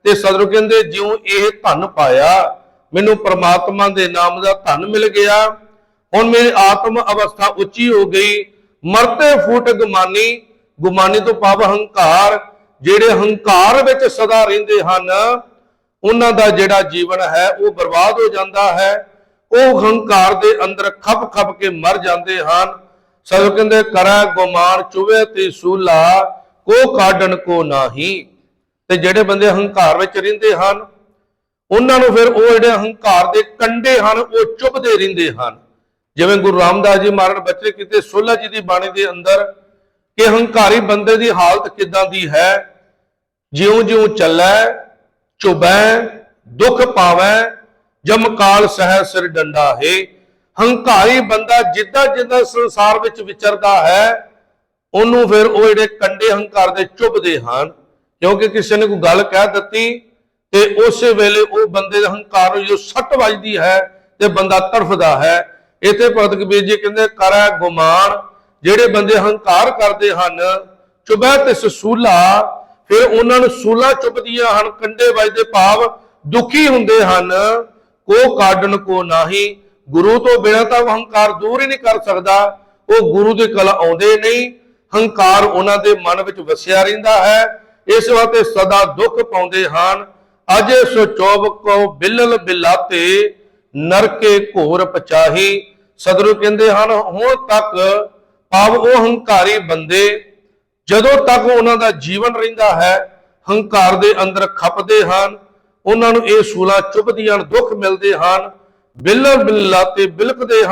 ते सतगुरु कहंदे, ज्यों ਇਹ धन पाया, मैनू परमात्मा दे नाम दा धन मिल गया। ਹੁਣ ਮੇਰੀ ਆਤਮ ਅਵਸਥਾ ਉੱਚੀ ਹੋ ਗਈ। ਮਰਤੇ ਫੂਟ ਗੁਮਾਨੀ, ਗੁਮਾਨੀ ਤੋਂ ਭਾਵ ਹੰਕਾਰ, ਜਿਹੜੇ ਹੰਕਾਰ ਵਿੱਚ ਸਦਾ ਰਹਿੰਦੇ ਹਨ ਉਹਨਾਂ ਦਾ ਜਿਹੜਾ ਜੀਵਨ ਹੈ ਉਹ ਬਰਬਾਦ ਹੋ ਜਾਂਦਾ ਹੈ। ਉਹ ਹੰਕਾਰ ਦੇ ਅੰਦਰ ਖੱਪ ਖੱਪ ਕੇ ਮਰ ਜਾਂਦੇ ਹਨ। ਸਭ ਕਹਿੰਦੇ ਕਰੈ ਗੁਮਾਨ ਚੁਵੇ ਤੇ ਸੂਲਾ, ਕੋ ਕਾਢਣ ਕੋ ਨਾਹੀ। ਤੇ ਜਿਹੜੇ ਬੰਦੇ ਹੰਕਾਰ ਵਿੱਚ ਰਹਿੰਦੇ ਹਨ ਉਹਨਾਂ ਨੂੰ ਫਿਰ ਉਹ ਜਿਹੜੇ ਹੰਕਾਰ ਦੇ ਕੰਡੇ ਹਨ ਉਹ ਚੁਭਦੇ ਰਹਿੰਦੇ ਹਨ। ਜਿਵੇਂ ਗੁਰੂ ਰਾਮਦਾਸ ਜੀ ਮਹਾਰਾਜ ਬਚਨ ਕੀਤੇ ਸੋਲਾ ਜੀ ਦੀ ਬਾਣੀ ਦੇ ਅੰਦਰ ਕਿ ਹੰਕਾਰੀ ਬੰਦੇ ਦੀ ਹਾਲਤ ਕਿਦਾਂ ਦੀ ਹੈ। ਜਿਉਂ ਜਿਉਂ ਚੱਲੈ ਚੁਬੈ ਦੁੱਖ ਪਾਵੈ, ਜਮਕਾਲ ਸਹਿ ਸਿਰ ਡੰਡਾ ਹੈ। ਹੰਕਾਰੀ ਬੰਦਾ ਜਿੱਦਾਂ ਜਿੱਦਾਂ ਸੰਸਾਰ ਵਿੱਚ ਵਿਚਰਦਾ ਹੈ ਉਹਨੂੰ ਫਿਰ ਉਹ ਜਿਹੜੇ ਕੰਡੇ ਹੰਕਾਰ ਦੇ ਚੁਭਦੇ ਹਨ। ਕਿਉਂਕਿ ਕਿਸੇ ਨੇ ਕੋਈ ਗੱਲ ਕਹਿ ਦਿੱਤੀ ਤੇ ਉਸੇ ਵੇਲੇ ਉਹ ਬੰਦੇ ਦੇ ਹੰਕਾਰ ਨੂੰ ਜੋ ਸੱਟ ਵੱਜਦੀ ਹੈ ਤੇ ਬੰਦਾ ਤੜਫਦਾ ਹੈ। ਇੱਥੇ ਭਗਤ ਕਬੀਰ ਜੀ ਕਹਿੰਦੇ ਕਰੈ ਗੁਮਾਨ, ਜਿਹੜੇ ਬੰਦੇ ਹੰਕਾਰ ਕਰਦੇ ਹਨ ਚੁਬੈ ਤਿਸ ਸੂਲਾ, ਫਿਰ ਉਹਨਾਂ ਨੂੰ ਸੂਲਾਂ ਚੁੱਭਦੀਆਂ ਹਨ, ਕੰਡੇ ਵੱਜਦੇ ਭਾਵ ਦੁਖੀ ਹੁੰਦੇ ਹਨ। ਕੋ ਕਾਢਣ ਕੋ ਨਾਹੀ, ਗੁਰੂ ਤੋਂ ਬਿਨਾਂ ਤਾਂ ਹੰਕਾਰ ਦੂਰ ਹੀ ਨਹੀਂ ਕਰ ਸਕਦਾ। ਉਹ ਗੁਰੂ ਦੇ ਕੋਲ ਆਉਂਦੇ ਨਹੀਂ, ਹੰਕਾਰ ਉਹਨਾਂ ਦੇ ਮਨ ਵਿੱਚ ਵਸਿਆ ਰਹਿੰਦਾ ਹੈ। ਇਸ ਵਾਸਤੇ ਸਦਾ ਦੁੱਖ ਪਾਉਂਦੇ ਹਨ। ਅਜੇ ਸੋ ਚੋਬ ਕੋ ਬਿਲਲ ਬਿਲਾਤੇ, ਨਰਕੇ ਘੋਰ ਪਚਾਹੀ। ਸਤਿਗੁਰੂ ਕਹਿੰਦੇ ਹਨ ਹੁਣ ਤੱਕ ਭਾਵ ਉਹ ਹੰਕਾਰੀ ਬੰਦੇ ਜਦੋਂ ਤੱਕ ਉਹਨਾਂ ਦਾ ਜੀਵਨ ਰਹਿੰਦਾ ਹੈ ਹੰਕਾਰ ਦੇ ਅੰਦਰ ਖਪਦੇ ਹਨ, ਉਹਨਾਂ ਨੂੰ ਇਹ ਸੂਲਾਂ ਚੁੱਭਦੀਆਂ ਹਨ, ਦੁੱਖ ਮਿਲਦੇ ਹਨ, ਬਿਲਲ ਬਿਲਾਤੇ ਬਿਲਕਦੇ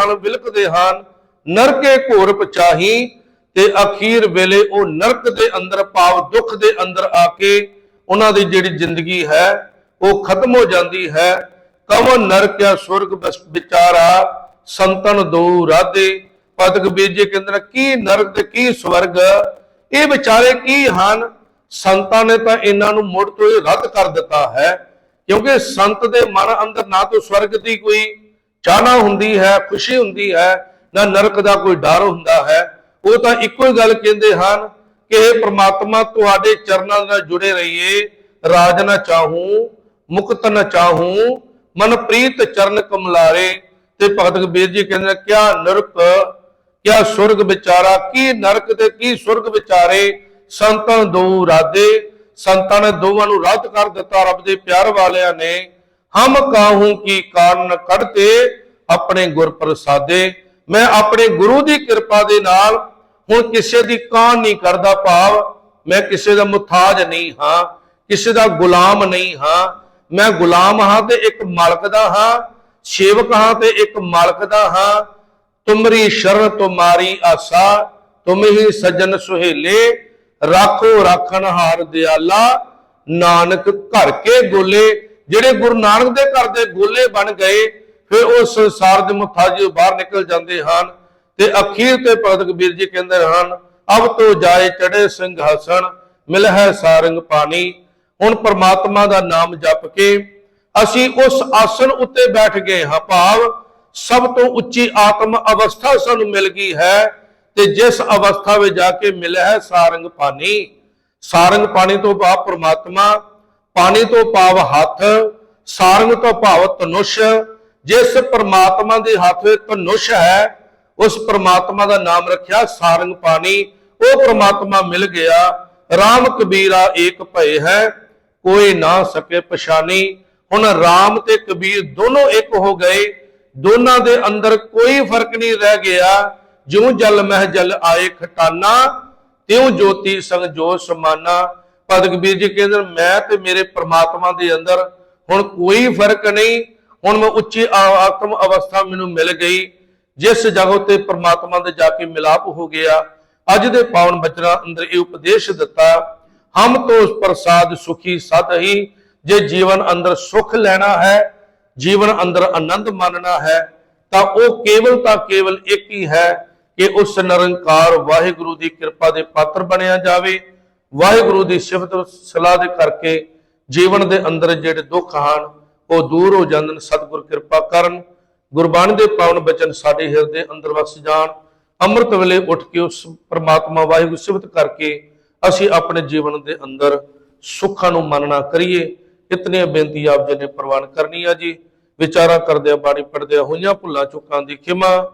ਹਨ, ਨਰਕੇ ਘੋਰ ਪਚਾਹੀ। ਤੇ ਅਖੀਰ ਵੇਲੇ ਉਹ ਨਰਕ ਦੇ ਅੰਦਰ ਭਾਵ ਦੁੱਖ ਦੇ ਅੰਦਰ ਆ ਕੇ ਉਹਨਾਂ ਦੀ ਜਿਹੜੀ ਜ਼ਿੰਦਗੀ ਹੈ ਉਹ ਖਤਮ ਹੋ ਜਾਂਦੀ ਹੈ। ਕਵਨ ਨਰਕਿਆ ਸੁਰਗ ਵਿਚਾਰਾ, ਸੰਤਨ ਦੋ ਰਾਧੇ। ਭਗਤ ਕਬੀਰ ਜੀ ਕਹਿੰਦੇ ਨੇ ਕੀ ਨਰਕ ਤੇ ਕੀ ਸਵਰਗ, ਇਹ ਵਿਚਾਰੇ ਕੀ ਹਨ। ਸੰਤਾਂ ਨੇ ਤਾਂ ਇਹਨਾਂ ਨੂੰ ਮੁੜ ਤੋਂ ਇਹ ਰੱਦ ਕਰ ਦਿੱਤਾ ਹੈ। ਕਿਉਂਕਿ ਸੰਤ ਦੇ ਮਨ ਅੰਦਰ ਨਾ ਤਾਂ ਸਵਰਗ ਦੀ ਕੋਈ ਚਾਹਨਾ ਹੁੰਦੀ ਹੈ, ਖੁਸ਼ੀ ਹੁੰਦੀ ਹੈ, ਨਾ ਨਰਕ ਦਾ ਕੋਈ ਡਰ ਹੁੰਦਾ ਹੈ। ਉਹ ਤਾਂ ਇੱਕੋ ਹੀ ਗੱਲ ਕਹਿੰਦੇ ਹਨ ਕਿ ਇਹ ਪ੍ਰਮਾਤਮਾ ਤੁਹਾਡੇ ਚਰਨਾਂ ਨਾਲ ਜੁੜੇ ਰਹੀਏ। ਰਾਜ ਨਾ ਚਾਹੂੰ ਮੁਕਤ ਨਾ ਚਾਹੂੰ, ਮਨ ਪ੍ਰੀਤ ਚਰਨ ਕਮਲਾਰੇ। ਤੇ ਭਗਤ ਕਬੀਰ ਜੀ ਕਹਿੰਦੇ ਕਿਆ ਨਰਕ ਕਿਆ ਸੁਰਗ ਵਿਚਾਰਾ, ਕੀ ਨਰਕ ਤੇ ਕੀ ਸੁਰਗ ਵਿਚਾਰੇ। ਸੰਤਾਂ ਦੋ ਰਾਧੇ, ਸੰਤਾਂ ਨੇ ਦੋਵਾਂ ਨੂੰ ਰੱਦ ਕਰ ਦਿੱਤਾ ਰੱਬ ਦੇ ਪਿਆਰ ਵਾਲਿਆਂ ਨੇ। ਹਮ ਕਾਹੂ ਕੀ ਕਾਰਨ ਕੱਢਤੇ ਆਪਣੇ ਗੁਰ ਪ੍ਰਸਾਦੇ। ਮੈਂ ਆਪਣੇ ਗੁਰੂ ਦੀ ਕਿਰਪਾ ਦੇ ਨਾਲ ਹੁਣ ਕਿਸੇ ਦੀ ਕਾਨ ਨਹੀਂ ਕਰਦਾ, ਭਾਵ ਮੈਂ ਕਿਸੇ ਦਾ ਮੁਤਾਜ ਨਹੀਂ ਹਾਂ, ਕਿਸੇ ਦਾ ਗੁਲਾਮ ਨਹੀਂ ਹਾਂ। ਮੈਂ ਗੁਲਾਮ ਹਾਂ ਤੇ ਇੱਕ ਮਾਲਕ ਦਾ ਹਾਂ, ਸੇਵਕ ਹਾਂ ਤੇ ਇੱਕ ਮਾਲਕ ਦਾ ਹਾਂ। ਤੁਮਰੀ ਸ਼ਰਨ ਤੁਮਾਰੀ ਆਸਾ, ਤੁਮ ਹੀ ਸੱਜਣ ਸੁਹੇਲੇ। ਰਾਖੋ ਰਾਖਣ ਹਾਰ ਦਿਆਲਾ, ਨਾਨਕ ਘਰ ਕੇ ਗੋਲੇ। ਜਿਹੜੇ ਗੁਰੂ ਨਾਨਕ ਦੇ ਘਰ ਦੇ ਗੋਲੇ ਬਣ ਗਏ ਫਿਰ ਉਹ ਸੰਸਾਰ ਦੇ ਮੁਤਾਜ ਬਾਹਰ ਨਿਕਲ ਜਾਂਦੇ ਹਨ। ਤੇ ਅਖੀਰ ਤੇ ਭਗਤ ਕਬੀਰ ਜੀ ਕਹਿੰਦੇ ਹਨ ਅਬ ਤੋਂ ਜਾਏ ਚੜੇ ਸਿੰਘਾਸਣ, ਮਿਲ ਹੈ ਸਾਰੰਗ ਪਾਣੀ। ਹੁਣ ਪਰਮਾਤਮਾ ਦਾ ਨਾਮ ਜਪ ਕੇ ਅਸੀਂ ਉਸ ਆਸਣ ਉੱਤੇ ਬੈਠ ਗਏ ਹਾਂ, ਭਾਵ ਸਭ ਤੋਂ ਉੱਚੀ ਆਤਮ ਅਵਸਥਾ ਸਾਨੂੰ ਮਿਲ ਗਈ ਹੈ। ਤੇ ਜਿਸ ਅਵਸਥਾ ਵਿੱਚ ਜਾ ਕੇ ਮਿਲਿਆ ਹੈ ਸਾਰੰਗ ਪਾਣੀ। ਸਾਰੰਗ ਪਾਣੀ ਤੋਂ ਭਾਵ ਪਰਮਾਤਮਾ, ਪਾਣੀ ਤੋਂ ਭਾਵ ਹੱਥ, ਸਾਰੰਗ ਤੋਂ ਭਾਵ ਧਨੁਸ਼। ਜਿਸ ਪਰਮਾਤਮਾ ਦੇ ਹੱਥ ਵਿੱਚ ਧਨੁਸ਼ ਹੈ ਉਸ ਪਰਮਾਤਮਾ ਦਾ ਨਾਮ ਰੱਖਿਆ ਸਾਰੰਗ ਪਾਣੀ। ਉਹ ਪਰਮਾਤਮਾ ਮਿਲ ਗਿਆ। ਰਾਮ ਕਬੀਰਾ ਏਕ ਭਏ ਹੈ, ਕੋਈ ਨਾ ਸਕੇ ਪਛਾਣੀ। ਹੁਣ ਰਾਮ ਤੇ ਕਬੀਰ ਦੋਨੋਂ ਇੱਕ ਹੋ ਗਏ, ਦੋਨਾਂ ਦੇ ਅੰਦਰ ਕੋਈ ਫਰਕ ਨਹੀਂ ਰਹਿ ਗਿਆ। ਜਿਉਂ ਜਲ ਮਹਿ ਜਲ ਆਏ ਖਟਾਨਾ, ਤਿਉਂ ਜੋਤੀ ਸੰਗ ਜੋਤ ਸਮਾਨਾ। ਭਗਤ ਕਬੀਰ ਜੀ ਕਹਿੰਦੇ ਮੈਂ ਤੇ ਮੇਰੇ ਪ੍ਰਮਾਤਮਾ ਦੇ ਅੰਦਰ ਹੁਣ ਕੋਈ ਫਰਕ ਨਹੀਂ। ਹੁਣ ਮੈਂ ਉੱਚੀ ਆਤਮ ਅਵਸਥਾ ਮੈਨੂੰ ਮਿਲ ਗਈ। ਜਿਸ ਜਗ੍ਹਾ ਤੇ ਪ੍ਰਮਾਤਮਾ ਦੇ ਜਾ ਕੇ ਮਿਲਾਪ ਹੋ ਗਿਆ। ਅੱਜ ਦੇ ਪਾਵਨ ਬਚਨਾਂ ਅੰਦਰ ਇਹ ਉਪਦੇਸ਼ ਦਿੱਤਾ, ਹਮ ਤੋਂ ਪ੍ਰਸਾਦ ਸੁਖੀ ਸਤ ਹੀ। ਜੇ ਜੀਵਨ ਅੰਦਰ ਸੁਖ ਲੈਣਾ ਹੈ, ਜੀਵਨ ਅੰਦਰ ਆਨੰਦ ਮਾਨਣਾ ਹੈ ਤਾਂ ਉਹ ਕੇਵਲ ਇੱਕ ਹੀ ਹੈ ਕਿ ਉਸ ਨਿਰੰਕਾਰ ਵਾਹਿਗੁਰੂ ਦੀ ਕਿਰਪਾ ਦੇ ਪਾਤਰ ਬਣਿਆ ਜਾਵੇ। ਵਾਹਿਗੁਰੂ ਦੀ ਸਿਫਤ ਸਲਾਹ ਦੇ ਕਰਕੇ ਜੀਵਨ ਦੇ ਅੰਦਰ ਜਿਹੜੇ ਦੁੱਖ ਹਨ ਉਹ ਦੂਰ ਹੋ ਜਾਂਦੇ ਨੇ। ਸਤਿਗੁਰ ਕਿਰਪਾ ਕਰਨ, ਗੁਰਬਾਣੀ ਦੇ ਪਾਵਨ ਬਚਨ ਸਾਡੇ ਹਿਰਦੇ ਅੰਦਰ ਵਸ ਜਾਣ। ਅੰਮ੍ਰਿਤ ਵੇਲੇ ਉੱਠ ਕੇ ਉਸ ਪ੍ਰਮਾਤਮਾ ਵਾਹਿਗੁਰੂ ਸਿਫਤ ਕਰਕੇ ਅਸੀਂ ਆਪਣੇ ਜੀਵਨ ਦੇ ਅੰਦਰ ਸੁੱਖਾਂ ਨੂੰ ਮੰਨਣਾ ਕਰੀਏ। ਇਤਨੀ ਬੇਨਤੀ ਆਪ ਜੀ ਨੇ ਪ੍ਰਵਾਨ ਕਰਨੀ ਆ ਜੀ। ਵਿਚਾਰਾਂ ਕਰਦਿਆਂ ਬਾਣੀ ਪੜ੍ਹਦਿਆਂ ਹੋਈਆਂ ਭੁੱਲਾਂ ਚੁੱਕਾਂ ਦੀ ਖਿਮਾ